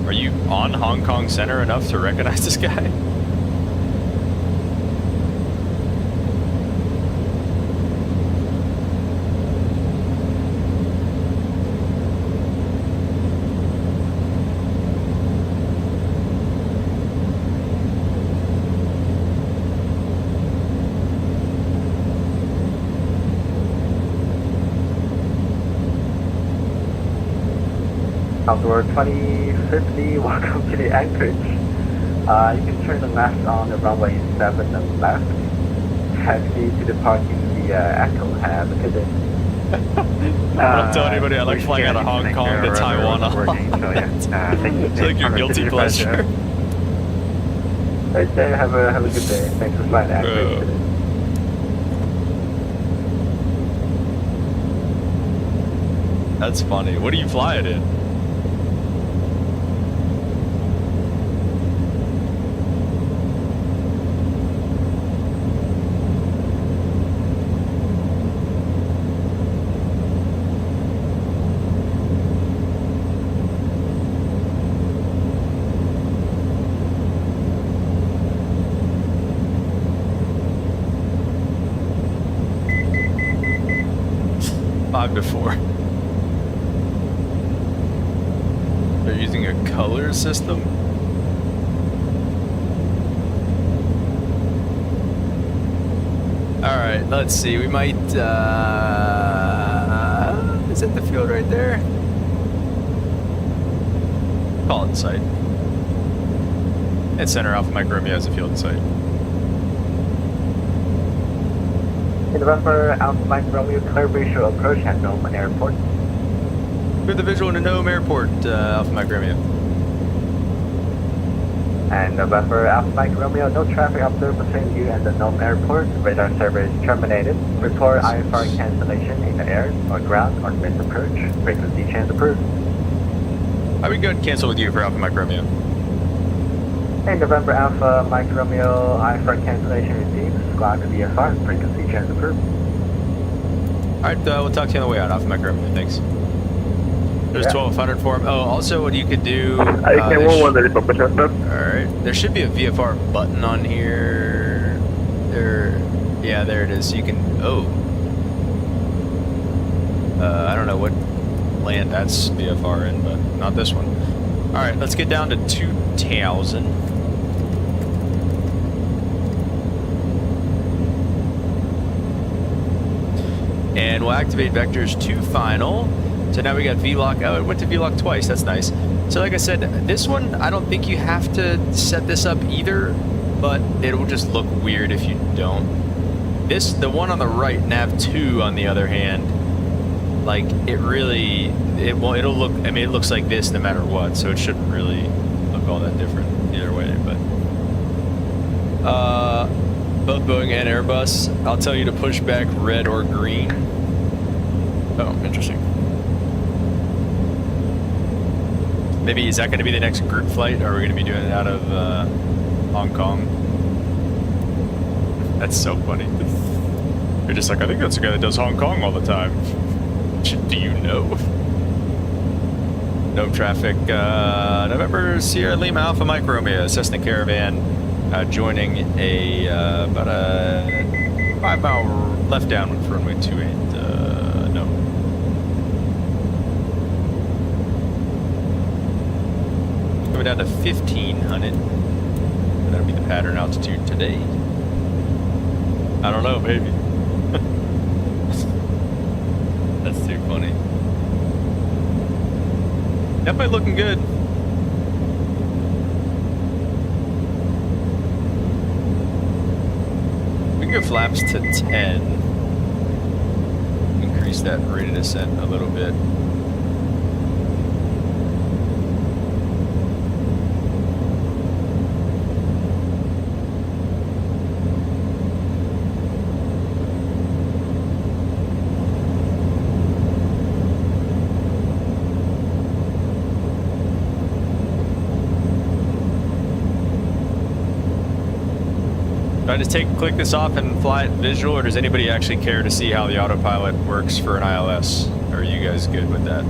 Are you on Hong Kong Center enough to recognize this guy? Condor 2050, welcome to the anchorage. You can turn the left on the runway 7 and left. Taxi to the parking via Echo have look Don't tell anybody I like flying out of Hong Kong to Taiwan. It's like your guilty pleasure. Right there. Have a good day. Thanks for flying accurate today. That's funny. What are you flying in? Five to four. They're using a color system. All right, let's see. We might. Is it the field right there? Call it in sight. And center Alpha Mike Romeo has a field in sight. In November, Alpha Mike Romeo, clear visual approach at Nome Airport. Clear the visual into Nome Airport, Alpha Mike Romeo. And November, Alpha Mike Romeo, no traffic observed between you and the Nome Airport. Radar service terminated. Report IFR cancellation in the air or ground or misapproach. Frequency change approved. I would go and cancel with you for Alpha Mike Romeo. In November, Alpha Mike Romeo, IFR cancellation received. Squawk VFR, frequency change approved. Alright, we'll talk to you on the way out, Alpha Mike Romeo. Thanks. There's 1200 for him. Oh, also, what you could do. Alright, there should be a VFR button on here. Yeah, there it is. You can. Oh. I don't know what land that's VFR in, but not this one. Alright, let's get down to 2000. And we'll activate vectors 2 final. So now we got VLOC. Oh, it went to VLOC twice. That's nice. So like I said, this one, I don't think you have to set this up either, but it'll just look weird if you don't. The one on the right, nav 2 on the other hand, like it'll look, I mean, it looks like this no matter what, so it shouldn't really look all that different either way, but. Both Boeing and Airbus, I'll tell you to push back red or green. Oh, interesting. Maybe, is that going to be the next group flight, or are we going to be doing it out of Hong Kong? That's so funny. You're just like, I think that's the guy that does Hong Kong all the time. Do you know? No traffic. November, Sierra Lima Alpha Mike Romeo, Cessna Caravan, joining about a 5-mile left downwind for runway 28. No. Coming down to 1500. That'll be the pattern altitude today. I don't know, maybe. That's too funny. Definitely looking good. We can go flaps to 10. Increase that rate of descent a little bit. Do I just click this off and fly it visual, or does anybody actually care to see how the autopilot works for an ILS? Or are you guys good with that?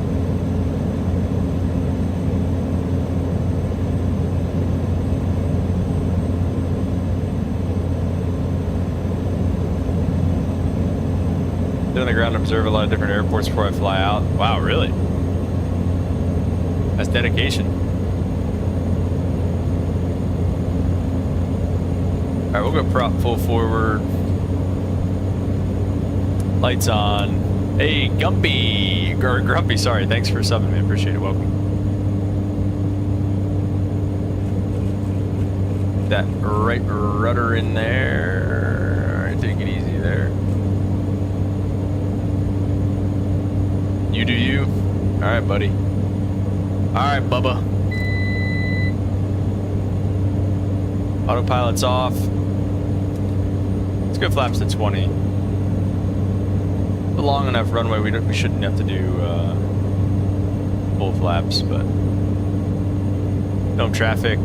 Sit on the ground and observe a lot of different airports before I fly out. Wow, really? That's dedication. Alright, we'll go prop full forward. Lights on. Hey, Gumpy! Grumpy, sorry. Thanks for subbing me. Appreciate it. Welcome. That right rudder in there. Alright, take it easy there. You do you. Alright, buddy. Alright, Bubba. Autopilot's off. Let's go flaps to 20. A long enough runway, we shouldn't have to do full flaps, but Gnome traffic,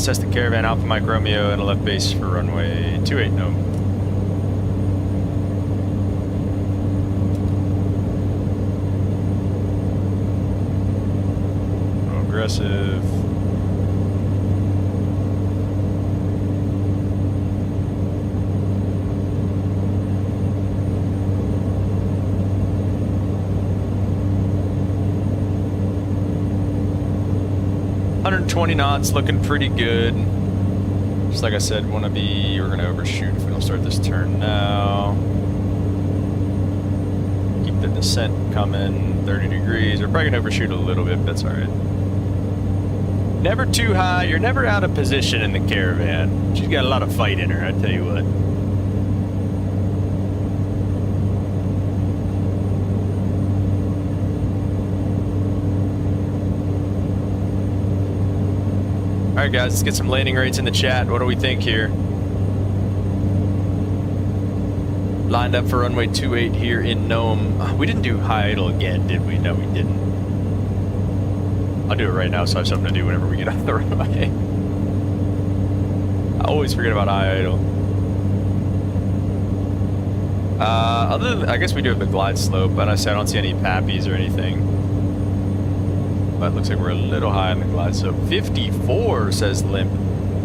Cessna Caravan, Alpha Mike Romeo, and a left base for runway 28 Gnome. Aggressive. $120 knots, looking pretty good. Just like I said, we're gonna overshoot if we don't start this turn now. Keep the descent coming, 30 degrees. We're probably gonna overshoot a little bit, but that's all right. Never too high. You're never out of position in the Caravan. She's got a lot of fight in her, I tell you what. Alright guys, let's get some landing rates in the chat. What do we think here? Lined up for runway 28 here in Nome. We didn't do high idle again, did we? No, we didn't. I'll do it right now so I have something to do whenever we get off the runway. I always forget about high idle. Other than, I guess we do have the glide slope, but I don't see any pappies or anything. But it looks like we're a little high on the glide slope. 54 says Limp.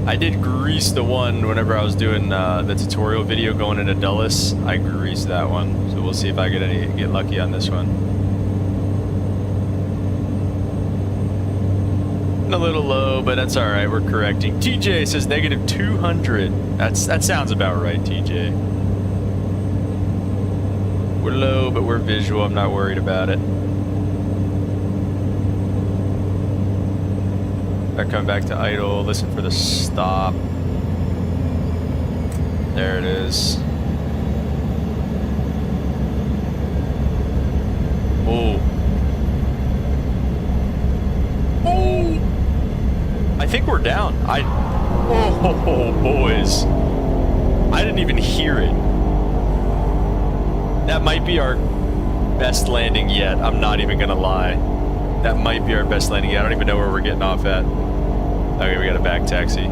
I did grease the one whenever I was doing the tutorial video going into Dulles. I greased that one, so we'll see if I get lucky on this one. A little low, but that's all right. We're correcting. TJ says negative 200. That sounds about right, TJ. We're low, but we're visual. I'm not worried about it. Alright, coming back to idle. Listen for the stop. There it is. Oh. Oh! I think we're down. Oh, boys. I didn't even hear it. That might be our best landing yet. I'm not even gonna lie. That might be our best landing yet. I don't even know where we're getting off at. Okay, we got a back taxi.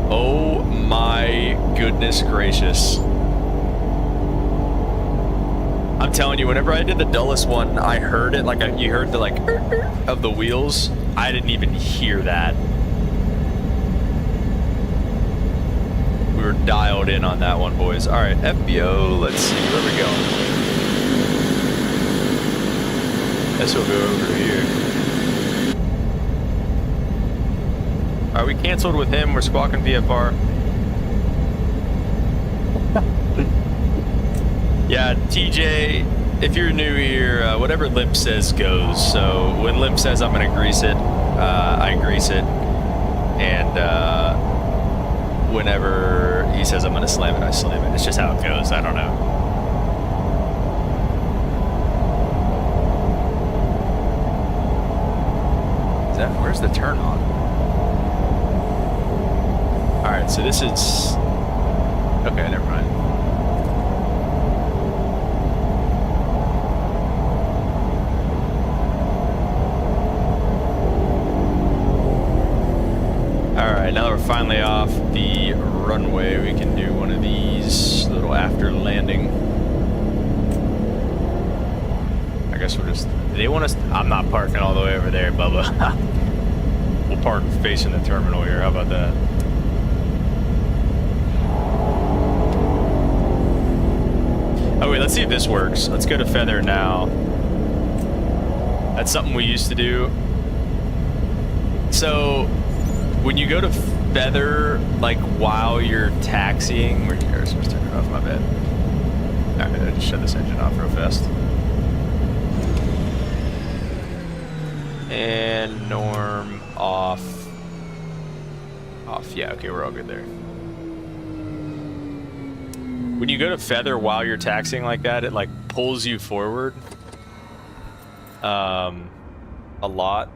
Oh my goodness gracious. I'm telling you, whenever I did the Dulles one, I heard it, like you heard the like of the wheels. I didn't even hear that. We were dialed in on that one, boys. All right, FBO, let's see, where we going? Guess we'll go over here. All right, we canceled with him. We're squawking VFR. Yeah, TJ, if you're new here, whatever Limp says goes. So when Limp says I'm gonna grease it, I grease it. And whenever he says I'm gonna slam it, I slam it. It's just how it goes. I don't know. Where's the turn on? Alright, so this is... Okay, never mind. Alright, now that we're finally off the runway, we can do one of these little after landing. I guess we're just... They want us... I'm not parking all the way over there, Bubba. We'll park facing the terminal here. How about that? Oh wait, let's see if this works. Let's go to feather now. That's something we used to do. So when you go to feather, like while you're taxiing, where's your air source? Turn it off, my bad. Alright, I just shut this engine off real fast. And norm off. Off, yeah, okay, we're all good there. When you go to feather while you're taxiing like that, it like pulls you forward a lot.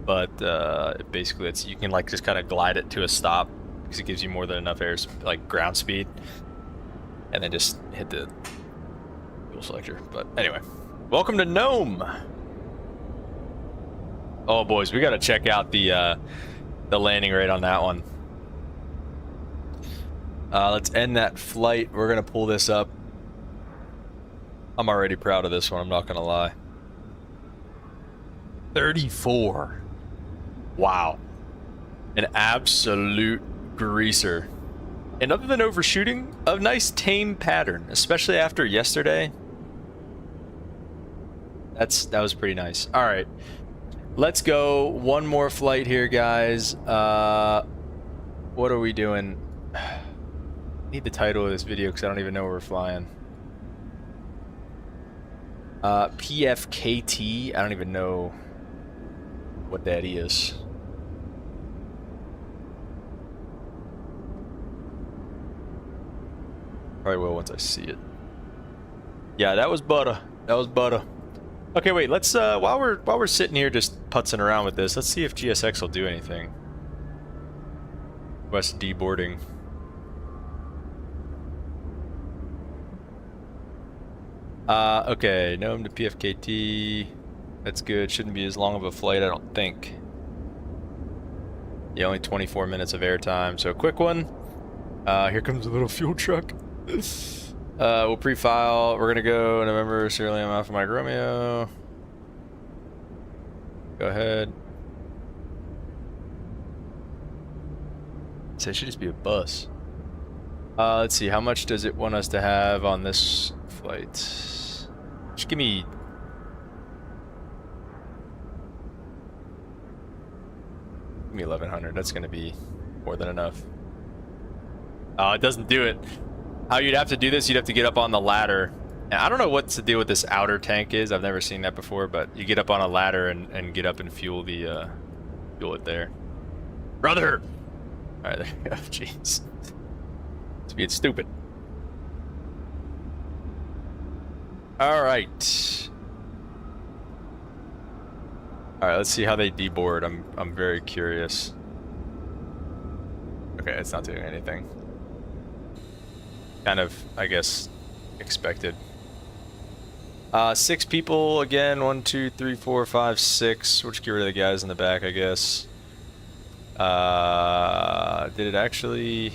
but basically it's, you can like just kind of glide it to a stop because it gives you more than enough air like ground speed, and then just hit the fuel selector. But anyway, welcome to Nome. Oh boys, we gotta check out the landing rate on that one. Let's end that flight. We're gonna pull this up. I'm already proud of this one, I'm not gonna lie. 34. Wow. An absolute greaser. And other than overshooting, a nice tame pattern, especially after yesterday. That was pretty nice. All right, let's go one more flight here, guys. What are we doing? I need the title of this video because I don't even know where we're flying. PFKT. I don't even know what that is. Probably will once I see it. Yeah, that was butter. That was butter. Okay, wait. Let's while we're sitting here just putzing around with this, let's see if GSX will do anything. West deboarding. Okay, Nome to PFKT. That's good. Shouldn't be as long of a flight, I don't think. Yeah, only 24 minutes of airtime, so a quick one. Here comes a little fuel truck. We'll pre-file. We're gonna go November, Sierra Leone, Alpha Mike Romeo. Go ahead. So it should just be a bus. Let's see, how much does it want us to have on this flight? Just give me... Give me 1100, that's gonna be more than enough. Oh, it doesn't do it. How you'd have to do this, you'd have to get up on the ladder. And I don't know what the deal with this outer tank is. I've never seen that before, but you get up on a ladder and get up and fuel the fuel it there. Brother! Alright, there you go. Jeez. It's being stupid. Alright. Alright, let's see how they deboard. I'm very curious. Okay, it's not doing anything. Kind of, I guess, expected. 6 people again. 1, 2, 3, 4, 5, 6. We'll just get rid of the guys in the back, I guess. Did it actually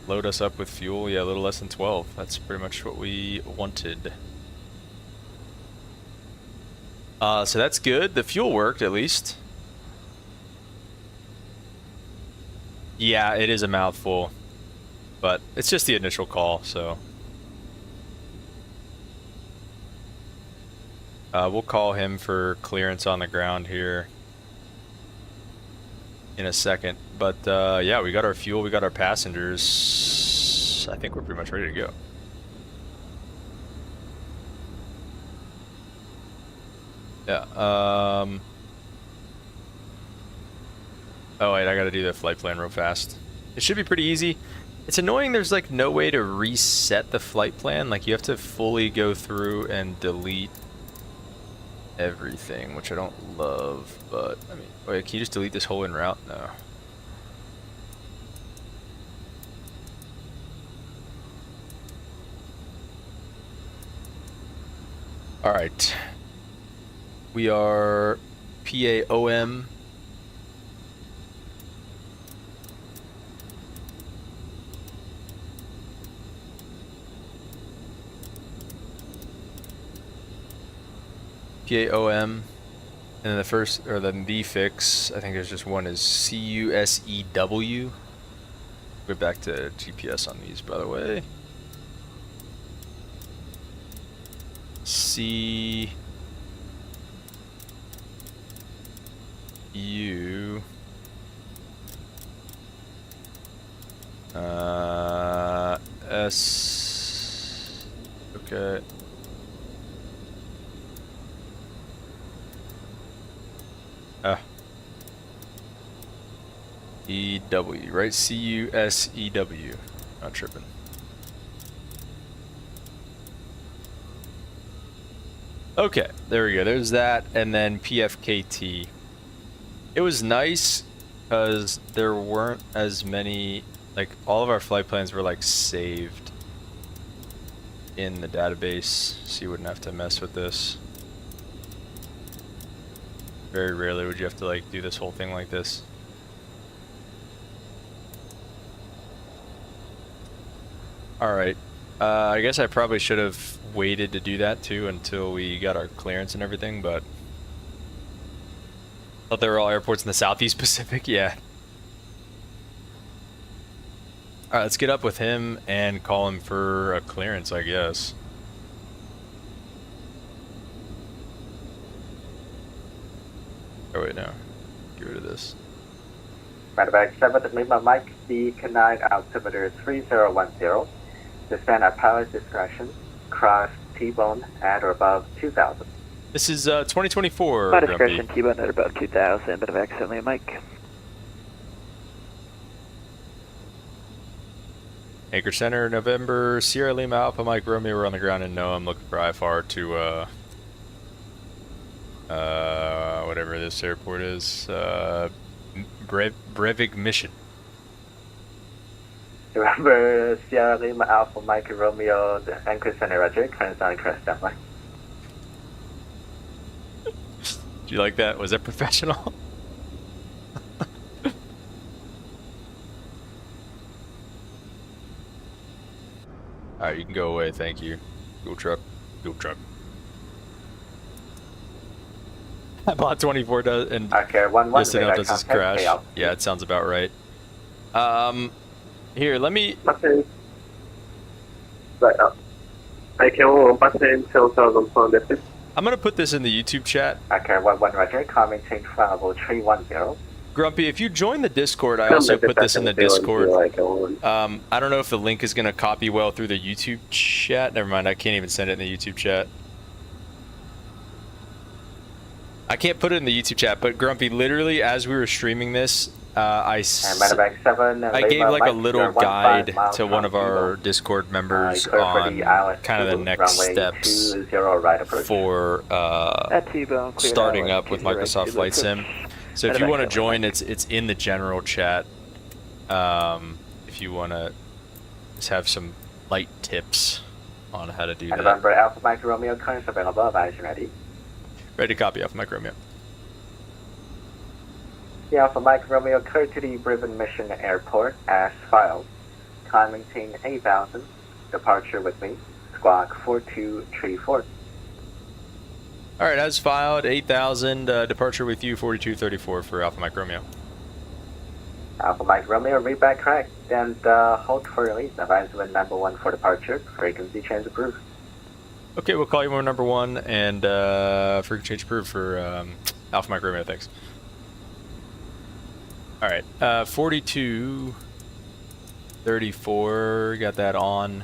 load us up with fuel? Yeah, a little less than 12. That's pretty much what we wanted. So that's good. The fuel worked at least. Yeah, it is a mouthful, but it's just the initial call, so we'll call him for clearance on the ground here in a second. But yeah, we got our fuel, we got our passengers. I think we're pretty much ready to go. Yeah. Oh wait, I gotta do the flight plan real fast. It should be pretty easy. It's annoying there's like no way to reset the flight plan. Like you have to fully go through and delete everything, which I don't love, but I mean, wait, can you just delete this whole en route? No. All right. We are PAOM. PAOM, and then the first, or then the fix, I think there's just one, is CUSEW. Go back to GPS on these, by the way. CU S. Okay. EW, right? CUSEW. Not tripping. Okay, there we go. There's that, and then PFKT. It was nice because there weren't as many, like all of our flight plans were like saved in the database, so you wouldn't have to mess with this. Very rarely would you have to like do this whole thing like this. Alright, I guess I probably should have waited to do that too until we got our clearance and everything, but thought they were all airports in the Southeast Pacific, yeah. Alright, let's get up with him and call him for a clearance, I guess. Oh wait, no. Get rid of this. Medevac 7 Lima Mike, decline altimeter 3010. Descend at pilot's discretion. Cross T-bone at or above 2000. This is 2024. By discretion, T-bone at above 2000. Medevac 7 Lima Mike. Anchor Center, November, Sierra Lima Alpha Mike Romeo, we're on the ground in NOAA. I'm looking for IFR to whatever this airport is, Brevig Mission. Remember, Sierra Lima Alpha Mike Romeo, the Anchor Center, Roger, current on crest standby. Do you like that? Was that professional? Alright, you can go away, thank you. Fuel truck. Fuel truck. Bot 24 does, and Okay, 1-1, yes, does this crash. Yeah, it sounds about right. Here, let me... Right up. I can button 10,000 pound. I'm gonna put this in the YouTube chat. Okay, 1-1, Roger, calming change travel 310. Grumpy, if you join the Discord, I also put this in the Discord. I don't know if the link is gonna copy well through the YouTube chat. Never mind, I can't even send it in the YouTube chat. I can't put it in the YouTube chat, but Grumpy, literally, as we were streaming this, I gave like a little guide to one of our Discord members on kind of the next steps for starting up with Microsoft Flight Sim. So if you want to join, it's in the general chat. If you want to just have some light tips on how to do that. November Alpha Mike Romeo, current available, advise ready. Ready to copy, Alpha Mike Romeo. The Alpha Mike Romeo, clear to the Brevin Mission Airport as filed. Time maintain 8000. Departure with me. Squawk 4234. Alright, as filed, 8000. Departure with you, 4234 for Alpha Mike Romeo. Alpha Mike Romeo, read back correct. And hold for release. Advise when number 1 for departure. Frequency change approved. Okay, we'll call you more number 1 and frequency change approved for Alpha Mike Romeo, thanks. Alright, 4234, got that on,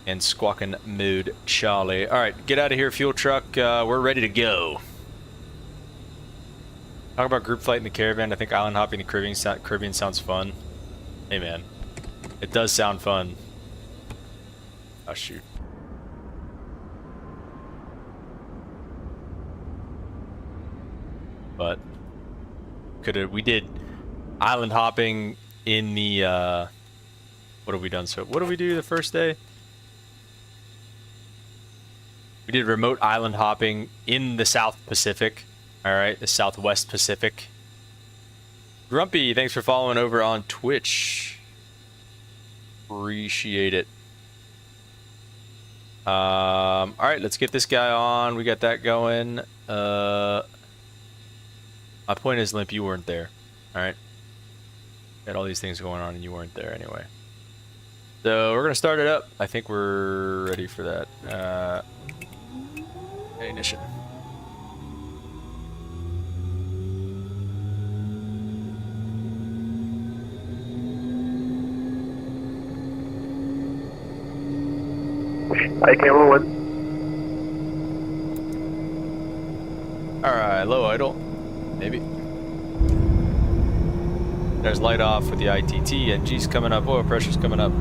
and squawking mood Charlie. Alright, get out of here, fuel truck, we're ready to go. Talk about group flight in the Caravan. I think island hopping in the Caribbean sounds fun. Hey man, it does sound fun. Oh shoot. But we did island hopping in the what have we done? So what did we do the first day? We did remote island hopping in the South Pacific. All right, the Southwest Pacific. Grumpy, thanks for following over on Twitch. Appreciate it. All right, let's get this guy on. We got that going. My point is, Limp, you weren't there. All right. Got all these things going on and you weren't there anyway. So we're gonna start it up. I think we're ready for that. Ignition. Hi, camera 1. Alright, low idle. Maybe. There's light off with the ITT. NG's coming up. Oil pressure's coming up.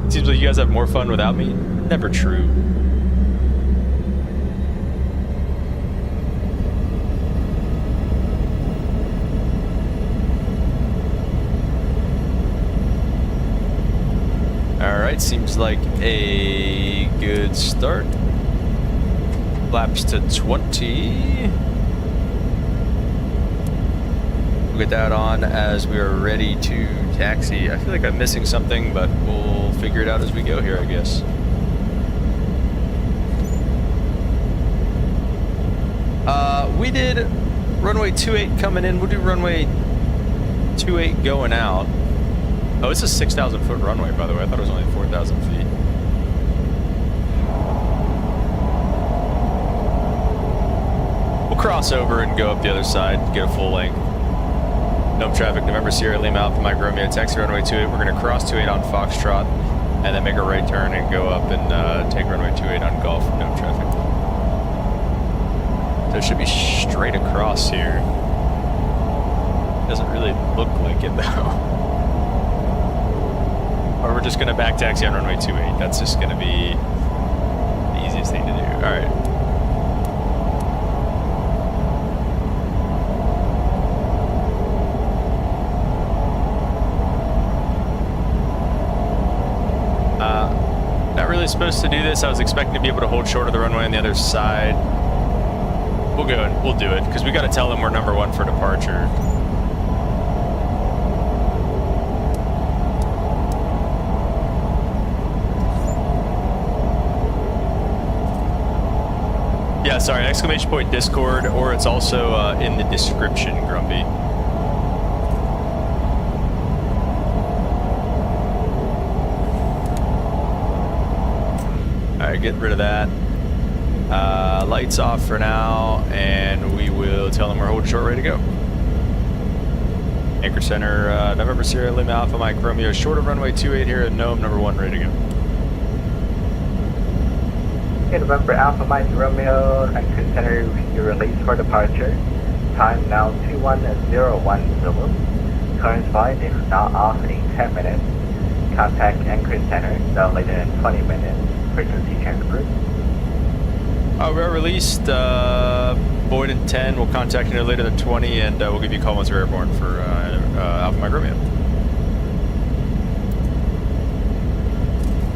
It seems like you guys have more fun without me. Never true. Alright, seems like a good start. Flaps to 20. We'll get that on as we are ready to taxi. I feel like I'm missing something, but we'll figure it out as we go here, I guess. We did runway 28 coming in. We'll do runway 28 going out. Oh, it's a 6,000 foot runway, by the way. I thought it was only 4,000 feet. We'll cross over and go up the other side, get a full length. No traffic, November Sierra Lima Alpha Mike Romeo, taxi runway 28. We're going to cross 28 on Foxtrot and then make a right turn and go up and take runway 28 on Golf, no traffic. So it should be straight across here. Doesn't really look like it though. Or we're just going to back taxi on runway 28. That's just going to be the easiest thing to do. All right. Not really supposed to do this. I was expecting to be able to hold short of the runway on the other side. We'll go and we'll do it because we got to tell them we're number 1 for departure. Yeah, sorry, exclamation point Discord, or it's also in the description, Grumpy. Alright, get rid of that. Lights off for now, and we will tell them we're holding short, ready to go. Anchor Center, November Sierra Lima Alpha Mike Romeo, short of runway 28 here at Nome, number 1, ready to go. Okay, November Alpha Mike Romeo, Anchor Center, you're released for departure. Time now 2101 Zulu. Current flight is now off in 10 minutes. Contact Anchor Center no later than 20 minutes. Frequency change approved. We are released. Boyd and 10. We'll contact you no later than 20, and we'll give you a call once we're airborne for Alpha Mike Romeo.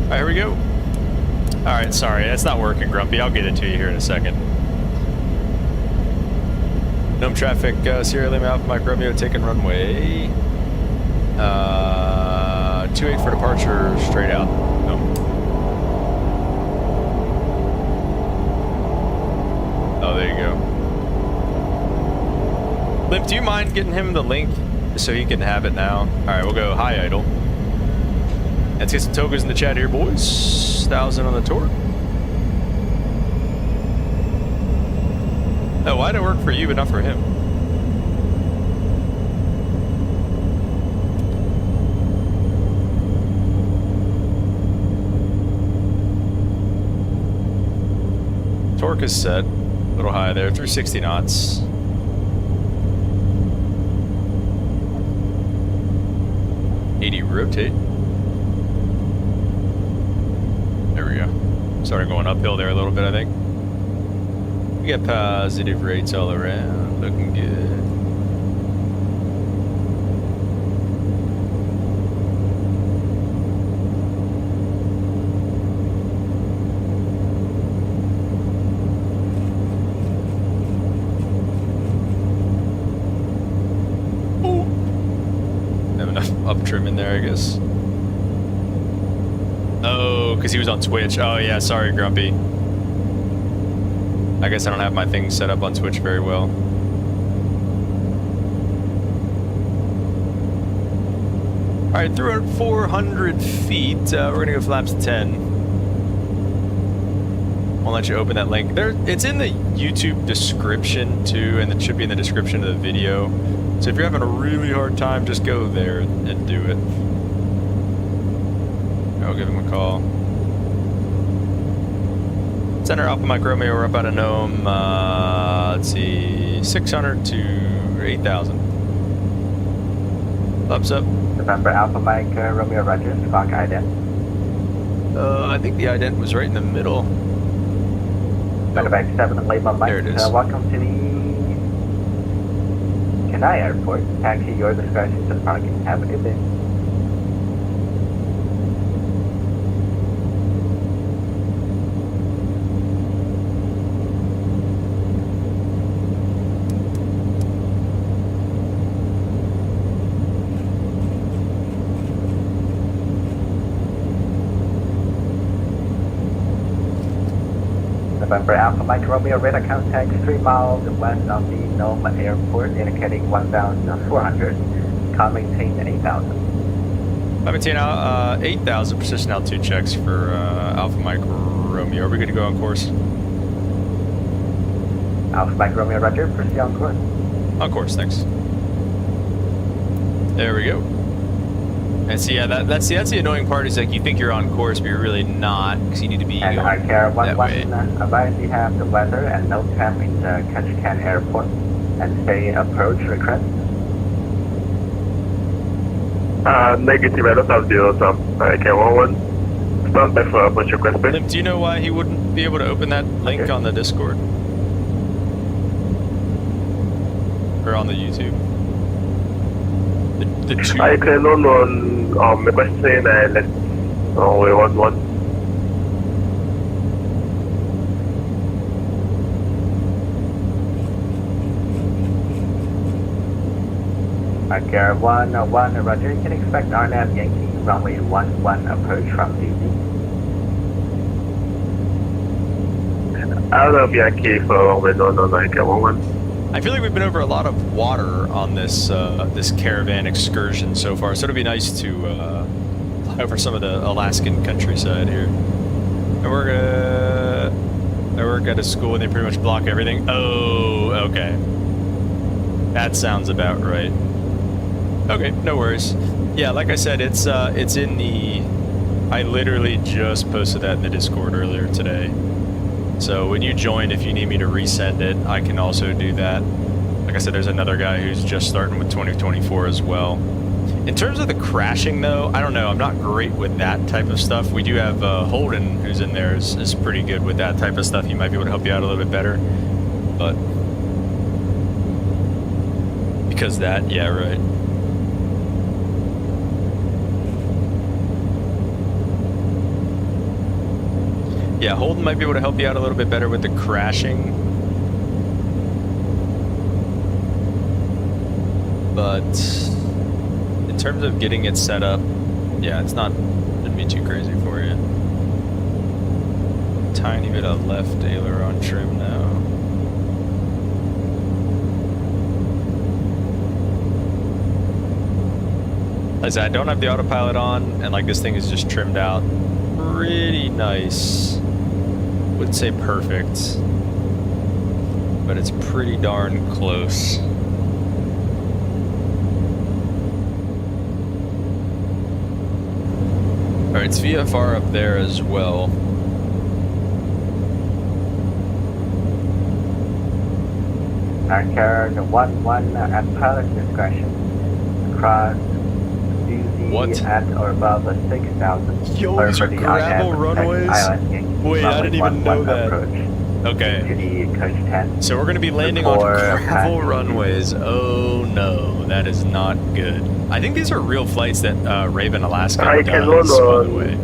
Alright, here we go. Alright, sorry, that's not working, Grumpy. I'll get it to you here in a second. Nome traffic, Sierra Lima Alpha Mike Romeo, taking runway 28 for departure, straight out. Nome. Oh, there you go. Limp, do you mind getting him the link so he can have it now? Alright, we'll go hi, Idle. Let's get some togas in the chat here, boys. 1,000 on the tour. Oh, why did it work for you but not for him? Torque is set. A little high there, 360 knots. Rotate. There we go. Started going uphill there a little bit, I think. We got positive rates all around. Looking good. Up trim in there, I guess. Oh, because he was on Twitch. Oh, yeah, sorry, Grumpy. I guess I don't have my things set up on Twitch very well. Alright, through 400 feet, we're going to go flaps 10. I'll let you open that link. It's in the YouTube description, too, and it should be in the description of the video. So if you're having a really hard time, just go there and do it. I'll give him a call. Center Alpha Mike Romeo, we're up out of Nome. Let's see, 600 to 8,000. Thumbs up. November Alpha Mike Romeo Roger, Squawk ident. I think the ident was right in the middle. Medevac 7 Lima Mike. There it is. Welcome to the Kenai Airport. Taxi your discretion to the parking. Have a good day. November Alpha Mike Romeo radar contact 3 miles west of the Nome Airport, indicating 1,400. Maintain 8,000. I maintain 8,000 precision altitude checks for Alpha Mike Romeo. Are we good to go on course? Alpha Mike Romeo, roger. Proceed on course. On course, thanks. There we go. And see, yeah, that's the annoying part. Is like you think you're on course, but you're really not, because you need to be And going Caravan that way. advise you have the weather and no traffic in Caravan Airport, and say approach request. Negative, I don't have the some. I can 11. Stand by for approach request, please. Limp, do you know why he wouldn't be able to open that link Okay. on the Discord? Or on the YouTube? The two. I can on requesting and let's we want one. Caravan 1, roger. You can expect RNAV Yankee runway 11 approach from DZ. I don't know if you're key for no, I can 11. I feel like we've been over a lot of water on this this caravan excursion so far, so it'll be nice to fly over some of the Alaskan countryside here. I work at a school and they pretty much block everything. Oh, okay. That sounds about right. Okay, no worries. Yeah, like I said, it's in the. I literally just posted that in the Discord earlier today. So when you join, if you need me to resend it, I can also do that. Like I said, there's another guy who's just starting with 2024 as well. In terms of the crashing, though, I don't know. I'm not great with that type of stuff. We do have Holden, who's in there, is pretty good with that type of stuff. He might be able to help you out a little bit better. But because that, yeah, right. Yeah, Holden might be able to help you out a little bit better with the crashing. But in terms of getting it set up, yeah, shouldn't be too crazy for you. Tiny bit of left aileron trim now. As I don't have the autopilot on, and like this thing is just trimmed out pretty nice. Wouldn't say perfect, but it's pretty darn close. Alright, it's VFR up there as well. Carrier 1-1 at pilot discretion. Cross DZ What? at or above 6,000. Yo, Clear these for are the gravel RNAV runways? Island Yankee. Wait, I Runway didn't even 11 know that. approach. Okay. To the coach 10. So we're going to be landing on Before gravel passing. runways. Oh no, that is not good. I think these are real flights that Raven Alaska I does, can by the run way.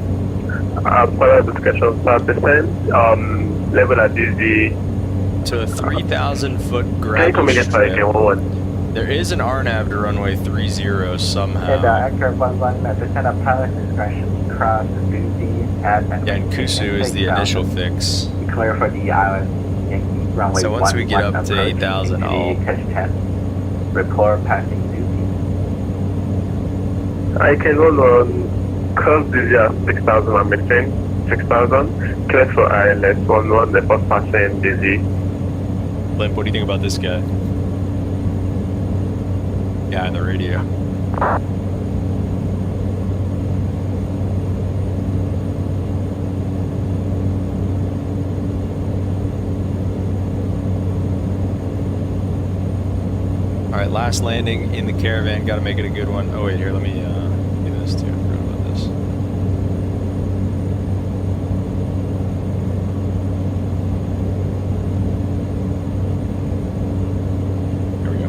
pilot discussion start descent. Level at DZ. To a 3,000 foot Can you gravel communicate for I strip. can 11? There is an RNAV to runway 30 somehow. And Actor 1-1 descend at pilot discretion. Cross DZ at Yeah, and Kusu is the 6,000. initial fix. Clear for the island Yankee. Runway So once we get 11 up to approach 8,000, to I'll- the coach 10. Report passing duty. I can run on curve DZ at 6,000 and maintain 6,000. Clear for ILS 11, the first passing DZ. Limp, what do you think about this guy? Yeah, on the radio. Alright, last landing in the Caravan. Gotta make it a good one. Oh wait, here, let me do this too. I forgot about this. Here we go.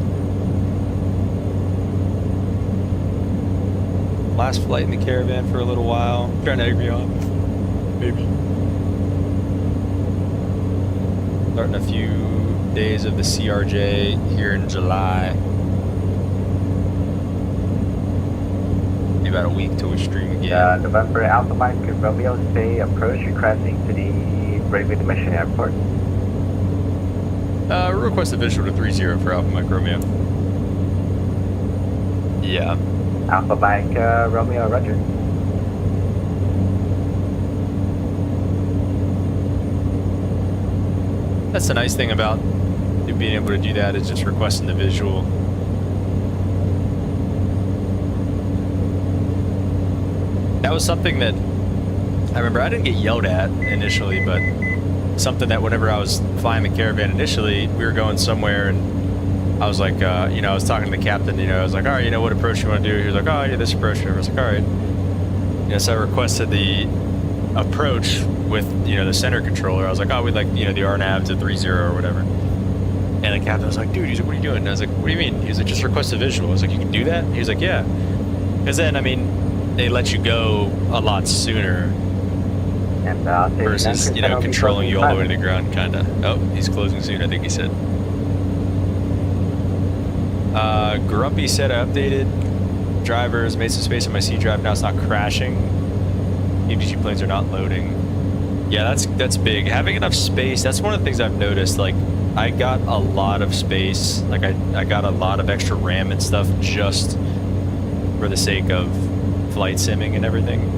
Last flight in the Caravan for a little while. Trying to egg me on. Maybe. Starting a few days of the CRJ here in July. Maybe about a week till we stream again. November Alpha Mike Romeo stay approach requesting to the Ready with Mission Airport. Request a visual to 30 for Alpha Mike Romeo. Yeah. Alpha Mike Romeo, roger. That's the nice thing about being able to do that, is just requesting the visual. That was something that I remember I didn't get yelled at initially, but something that whenever I was flying the Caravan initially, we were going somewhere and I was like, you know, I was talking to the captain, you know, I was like, all right, you know, what approach you want to do? He was like, oh, yeah, this approach. And I was like, all right. You know, so I requested the approach with, you know, the center controller. I was like, oh, we'd like, you know, the RNAV to 30 or whatever. And the captain was like, dude, he's like, what are you doing? And I was like, what do you mean? He was like, just request a visual. I was like, you can do that? He was like, yeah. Because then, I mean, they let you go a lot sooner. And Versus, you know, controlling you all the way to the ground, kind of. Oh, he's closing soon, I think he said. Grumpy said I updated drivers, made some space on my C drive, now it's not crashing. EDG planes are not loading. Yeah, that's big. Having enough space, that's one of the things I've noticed. Like, I got a lot of space, like I got a lot of extra RAM and stuff just for the sake of flight simming and everything.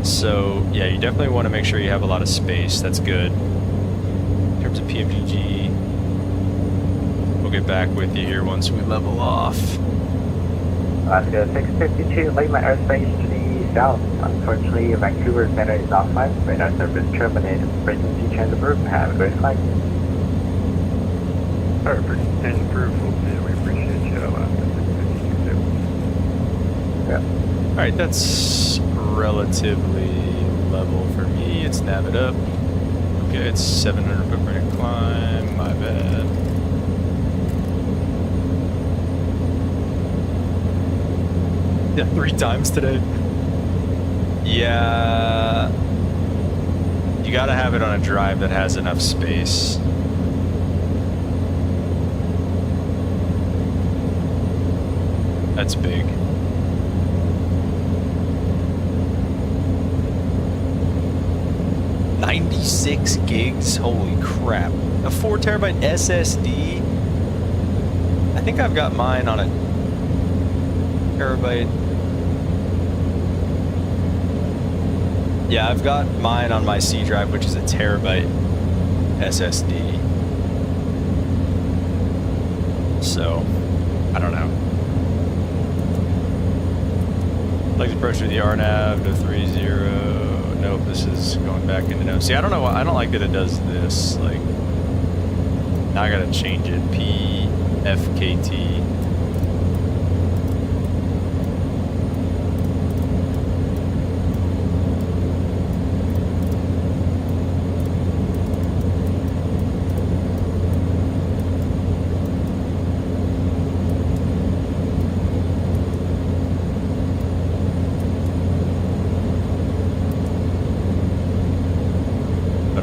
So, yeah, you definitely want to make sure you have a lot of space. That's good. In terms of PMGG, we'll get back with you here once we level off. Alaska 652, Lima airspace to the south. Unfortunately, Vancouver Center is offline. Radar service terminated. Emergency change of route. Have a great flight. Perfect. And approved. We appreciate you, Alaska 652 too. Yeah. Alright, that's relatively level for me. It's nav it up. Okay, it's 700 foot per climb. My bad. Yeah, 3 times today. Yeah. You gotta have it on a drive that has enough space. That's big. $96 gigs, holy crap. A 4 terabyte SSD. I think I've got mine on a terabyte. Yeah, I've got mine on my C drive, which is a terabyte SSD. So, I don't know. Like the approach to the RNAV to 30. Nope, this is going back into no. See, I don't know. I don't like that it does this. Like, now I gotta change it. PFKT.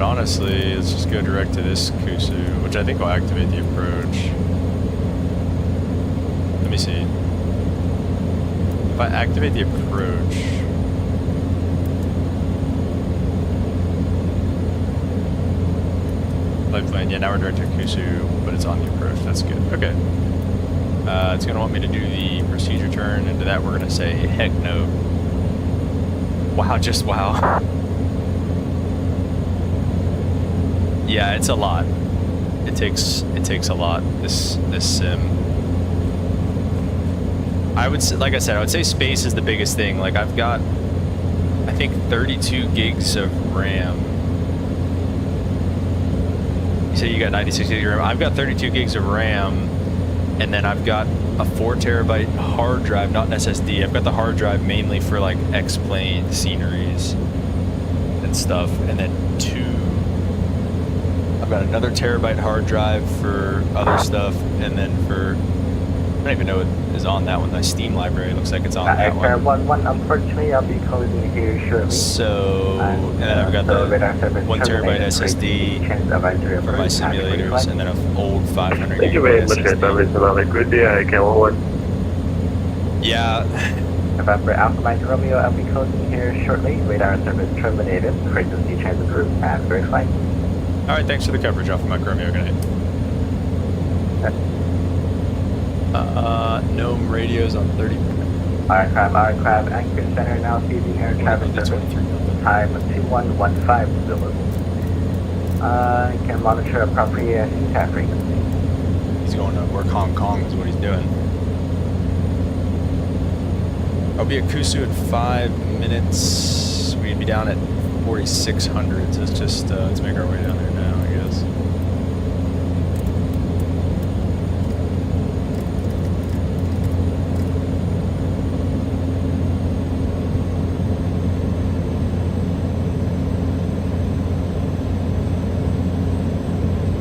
Honestly, let's just go direct to this Kusu, which I think will activate the approach. Let me see. If I activate the approach... Flight plan, yeah, now we're direct to Kusu, but it's on the approach. That's good. Okay. It's going to want me to do the procedure turn, and to that we're going to say, heck no. Wow, just wow. Yeah, it's a lot. It takes a lot. This sim. I would say, like I said, I would say space is the biggest thing. Like I've got, I think 32 gigs of RAM. You say you got 96 gigs of RAM. I've got 32 gigs of RAM, and then I've got a 4 terabyte hard drive, not an SSD. I've got the hard drive mainly for like X-plane sceneries and stuff, and then I've got another terabyte hard drive for other stuff, and then for, I don't even know what is on that one. The Steam library looks like it's on that one. Unfortunately, I'll be closing here shortly. So, and then I've got the 1 terabyte SSD for my simulators, and then an old 500 gig SSD. Good day, I can one. Yeah, November Alpha Mike Romeo, I'll be closing here shortly. Radar service terminated. Frequency transit route and very flight. All right, thanks for the coverage, Alpha Mike Romeo. Good night. Gnome radios on 30. Aircraft, anchor center now seizing air traffic service. Time 2115 Zulu. Can monitor appropriate CTAF frequency. He's going to work Hong Kong is what he's doing. I'll be at Kusu in 5 minutes. We'd be down at 4600. So let's make our way down there now, I guess.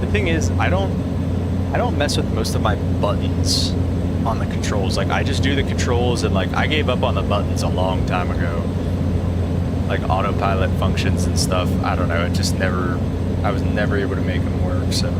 The thing is, I don't mess with most of my buttons on the controls. Like, I just do the controls, and like I gave up on the buttons a long time ago. Like autopilot functions and stuff. I don't know. It just never. I was never able to make them work. So.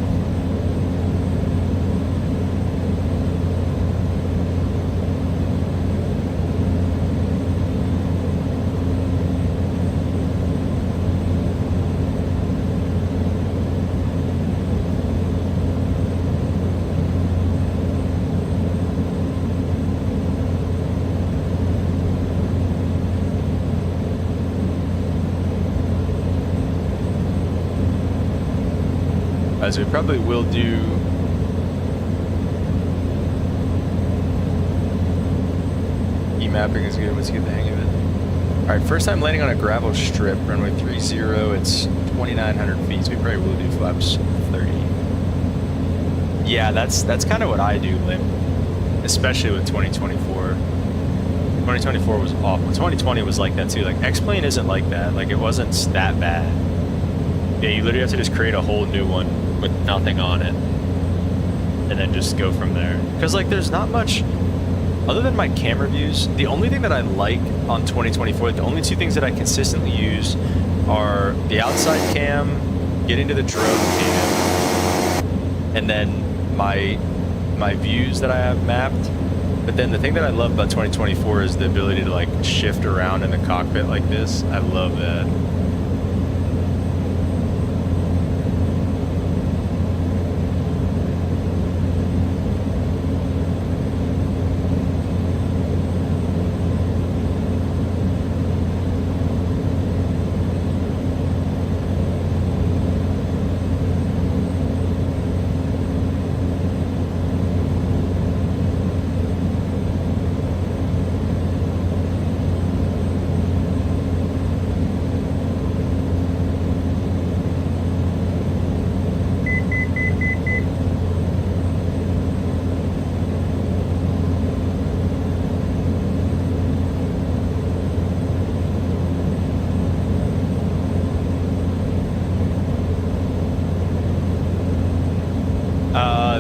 As we probably will do e-mapping is good. Let's get the hang of it. All right, first time landing on a gravel strip, runway 30. It's 2,900 feet. So we probably will do flaps 30. Yeah, that's kind of what I do, Lim. Especially with 2024. 2024 was awful. 2020 was like that too. Like X-Plane isn't like that. Like it wasn't that bad. Yeah, you literally have to just create a whole new one with nothing on it, and then just go from there. Because like there's not much other than my camera views. The only thing that I like on 2024, the only two things that I consistently use are the outside cam, getting to the drone cam, and then my views that I have mapped. But then the thing that I love about 2024 is the ability to like shift around in the cockpit like this. I love that.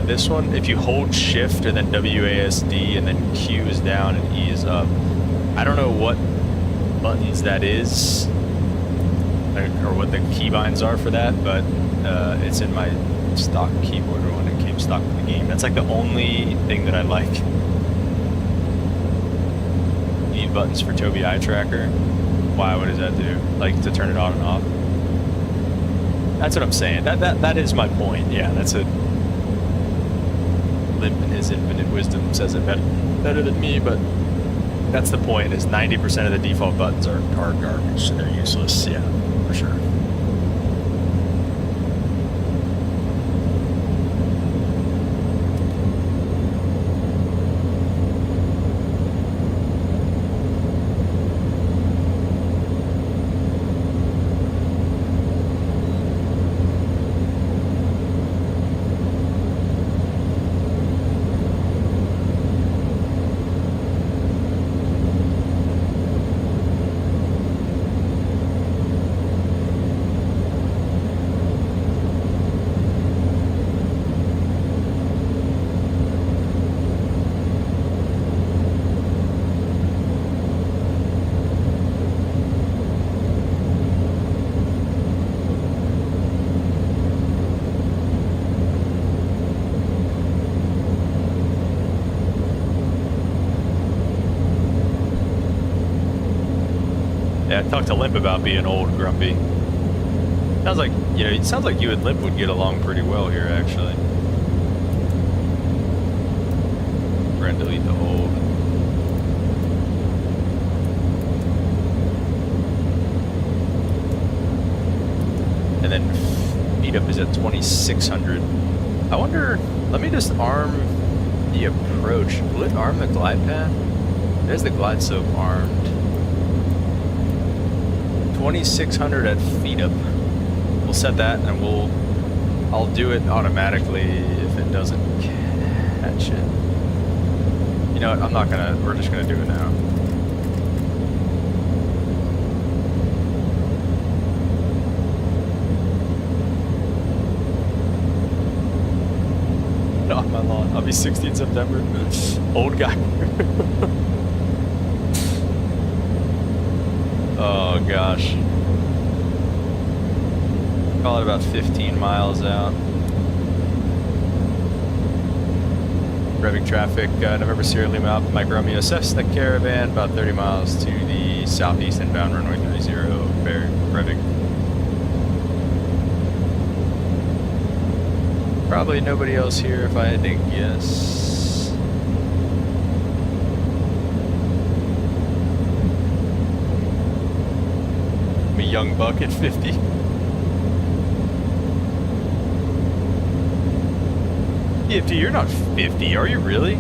This one, if you hold shift and then WASD and then Q is down and E is up. I don't know what buttons that is or what the keybinds are for that, but it's in my stock keyboard when it came stock with the game. That's like the only thing that I like. You need buttons for Tobii eye tracker. Why? What does that do? Like to turn it on and off? That's what I'm saying. That is my point. Yeah, that's a Limp in his infinite wisdom says it better than me, but that's the point, is 90% of the default buttons are garbage and they're useless. Yeah, for sure. Yeah, I talked to Limp about being old, Grumpy. Sounds like, you know, it sounds like you and Limp would get along pretty well here, actually. We're gonna delete the old. And then feed up is at 2,600. I wonder, let me just arm the approach. Will it arm the glide path? There's the glide slope armed. 2,600 at feet up. We'll set that and I'll do it automatically if it doesn't catch it. You know what, we're just gonna do it now. Not my lawn. I'll be 60 in September. Old guy. Oh gosh. Call it about 15 miles out. Revving traffic, November Sierra Lima Alpha Mike Romeo Cessna Caravan, about 30 miles to the southeast inbound runway 30, revving. Probably nobody else here if I had to guess. I'm a young buck at 50. PFT, you're not 50, are you really?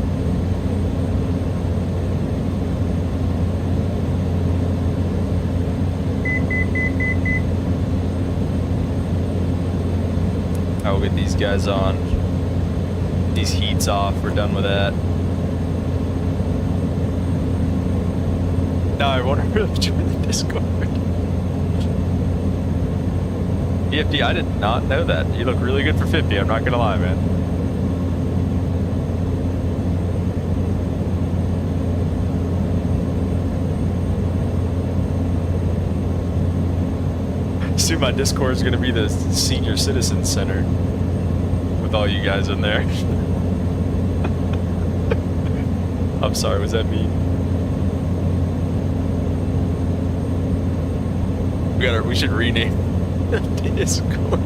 I will get these guys on. These heats off, we're done with that. Now I want to really join the Discord. PFT, I did not know that. You look really good for 50, I'm not gonna lie, man. Soon my Discord is going to be the senior citizen center with all you guys in there. I'm sorry, was that me? We should rename the Discord.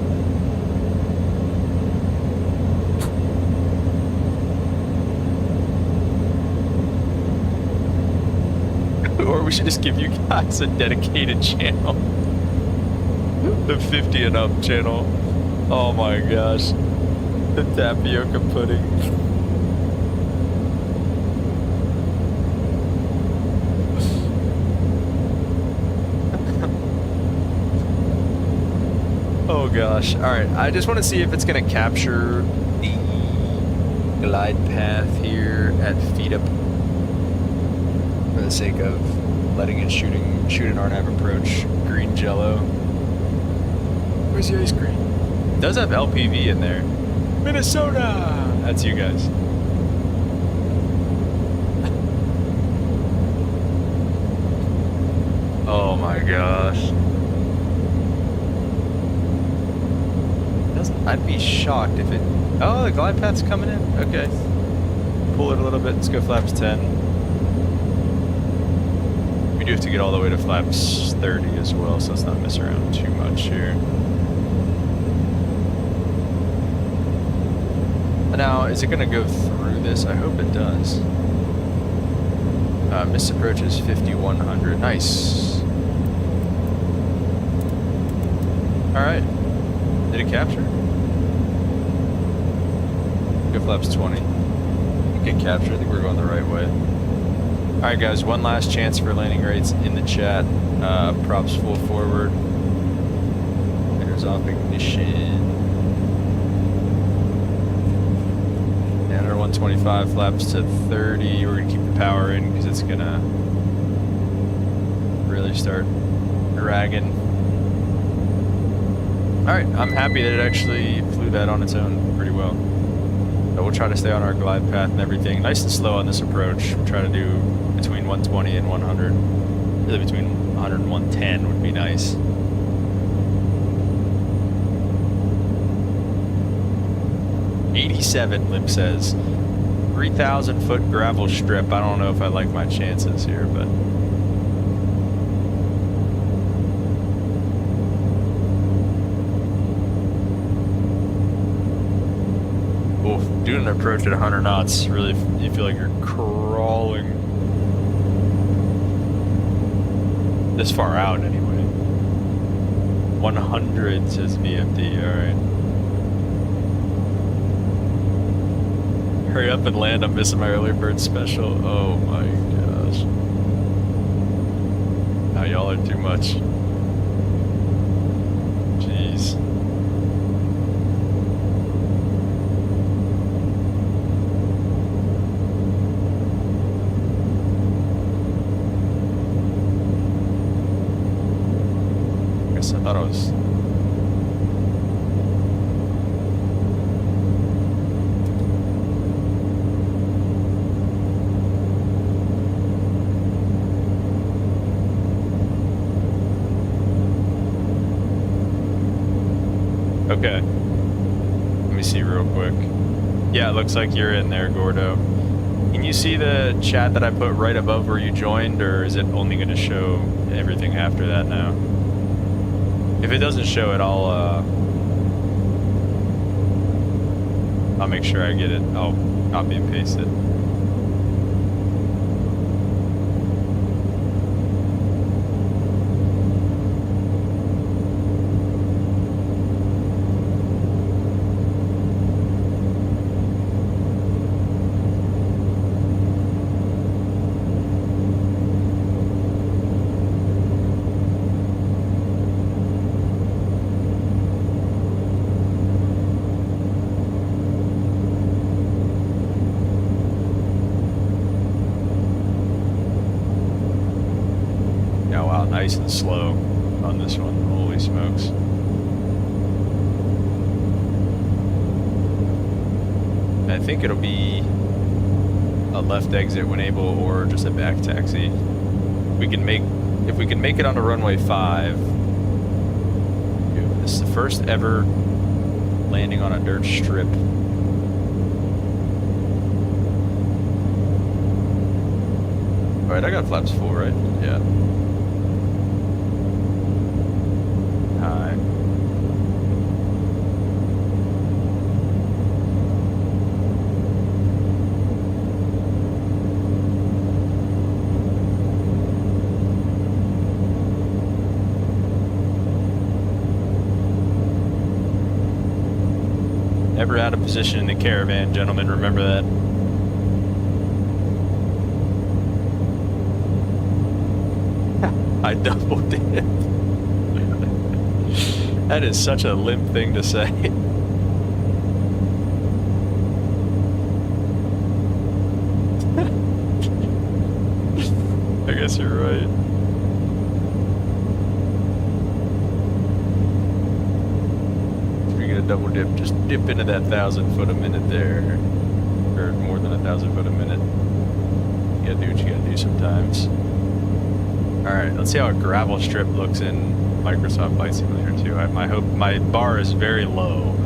Or we should just give you guys a dedicated channel. The 50 and up channel. Oh my gosh. The tapioca pudding. Oh gosh. Alright, I just want to see if it's going to capture the glide path here at feet up for the sake of letting it shoot an RNAV approach. Green jello. Where's the ice cream? It does have LPV in there. Minnesota! That's you guys. Oh my gosh. I'd be shocked if it... Oh, the glide path's coming in? Okay. Pull it a little bit. Let's go flaps 10. We do have to get all the way to flaps 30 as well, so let's not mess around too much here. Now, is it going to go through this? I hope it does. Missed approach is 5,100. Nice. Alright. Did it capture? Go flaps 20. Get captured. I think we're going the right way. Alright guys, one last chance for landing rates in the chat. Props full forward. There's off ignition. 125 flaps to 30. We're gonna keep the power in because it's gonna really start dragging. Alright, I'm happy that it actually flew that on its own pretty well. So we'll try to stay on our glide path and everything. Nice and slow on this approach. We'll try to do between 120 and 100. Really between 100 and 110 would be nice. '87, Limp says. 3,000 foot gravel strip. I don't know if I like my chances here, but doing an approach at 100 knots, really, you feel like you're crawling. This far out, anyway. 100 says VFD, alright. Hurry up and land, I'm missing my early bird special. Oh my gosh. Now y'all are too much. Jeez. I thought I was... Okay. Let me see real quick. Yeah, it looks like you're in there, Gordo. Can you see the chat that I put right above where you joined, or is it only going to show everything after that now? If it doesn't show it, I'll make sure I get it. I'll copy and paste it. Nice and slow on this one. Holy smokes. I think it'll be a left exit when able, or just a back taxi. We can make, if we can make it onto runway 5. This is the first ever landing on a dirt strip. Alright, I got flaps full, right? Yeah. Never out of position in the Caravan, gentlemen, remember that. I double dip. That is such a limp thing to say. I guess you're right. Double dip, just dip into that 1,000 foot a minute there, or more than 1,000 foot a minute. You gotta do what you gotta do sometimes. Alright, let's see how a gravel strip looks in Microsoft Flight Simulator 2. I hope my bar is very low.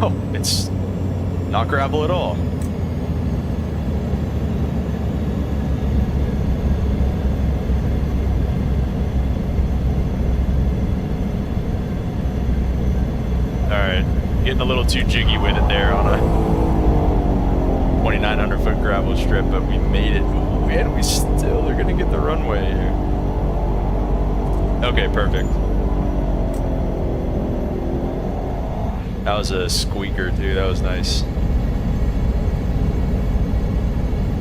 Oh, it's not gravel at all. Getting a little too jiggy with it there on a 2,900 foot gravel strip, but we made it. Ooh, and we still are gonna get the runway here. Okay, perfect. That was a squeaker too. That was nice.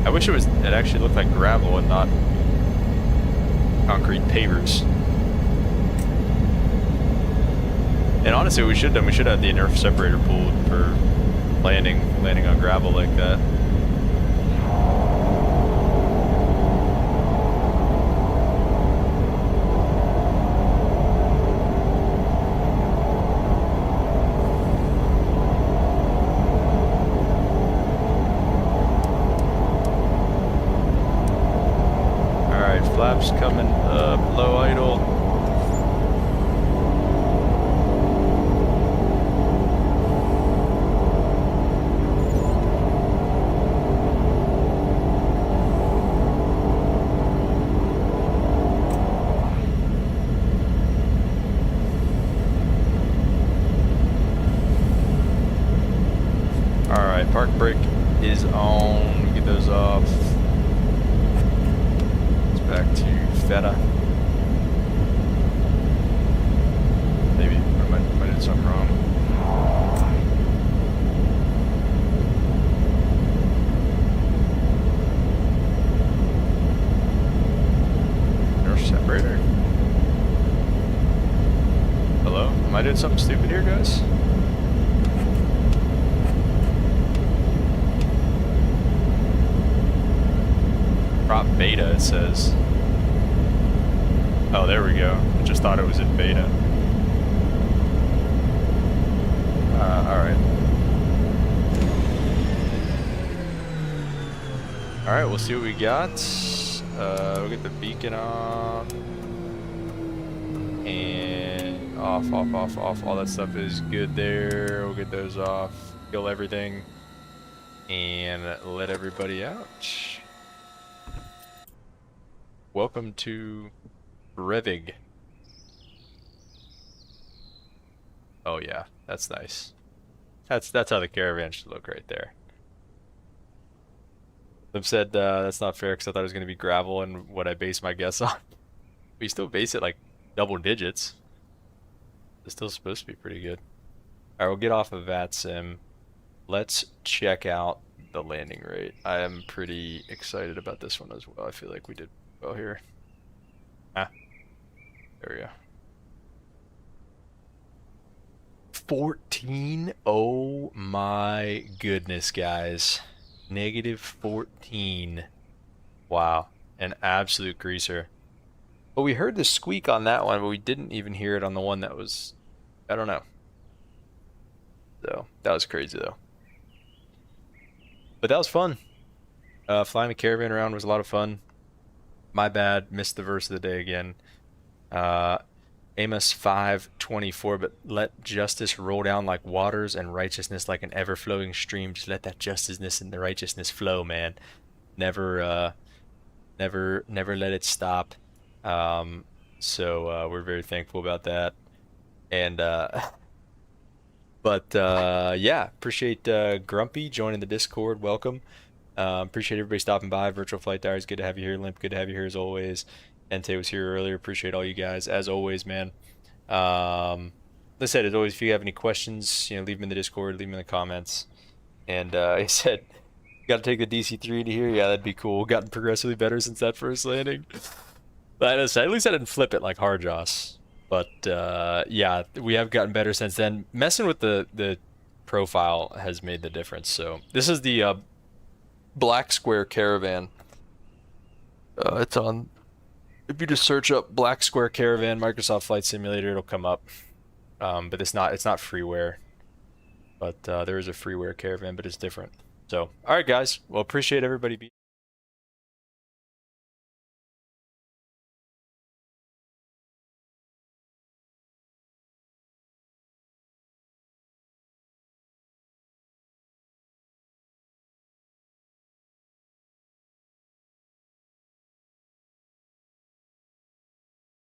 I wish it actually looked like gravel and not concrete pavers. And honestly, we should have the inner separator pulled for landing on gravel like that. All right, flaps coming up, low idle. Park brake is on. Get those off. It's back to Feta. Maybe I might do something wrong. Separator. Hello? Am I doing something stupid here, guys? Prop beta, it says. Oh, there we go. I just thought it was in beta. Alright. Alright, we'll see what we got. We'll get the beacon off. And off. All that stuff is good there. We'll get those off. Kill everything. And let everybody out. Welcome to Brevig. Oh yeah, that's nice. That's how the Caravan should look right there. I've said that's not fair because I thought it was going to be gravel and what I base my guess on. We still base it like double digits. It's still supposed to be pretty good. Alright, we'll get off of VATSIM. Let's check out the landing rate. I am pretty excited about this one as well. I feel like we did well here. Ah, there we go. 14. Oh my goodness, guys. -14. Wow, an absolute greaser. But we heard the squeak on that one, but we didn't even hear it on the one that was, I don't know. So that was crazy though. But that was fun. Flying the Caravan around was a lot of fun. My bad, missed the verse of the day again. Amos 5:24, but let justice roll down like waters and righteousness like an ever-flowing stream. Just let that justice and the righteousness flow, man. Never let it stop. So we're very thankful about that. And yeah, appreciate Grumpy joining the Discord. Welcome. Appreciate everybody stopping by. Virtual Flight Diaries, good to have you here. Limp, good to have you here as always. Ente was here earlier. Appreciate all you guys as always, man. Like I said, as always, if you have any questions, leave them in the Discord, leave them in the comments. And he said, got to take the DC-3 to here. Yeah, that'd be cool. Gotten progressively better since that first landing. But at least I didn't flip it like Hardjoss. But yeah, we have gotten better since then. Messing with the profile has made the difference. So this is the BLACKSQUARE Caravan. It's on. If you just search up BLACKSQUARE Caravan Microsoft Flight Simulator, it'll come up. But it's not freeware. But there is a freeware Caravan, but it's different. So, all right, guys. Well, appreciate everybody being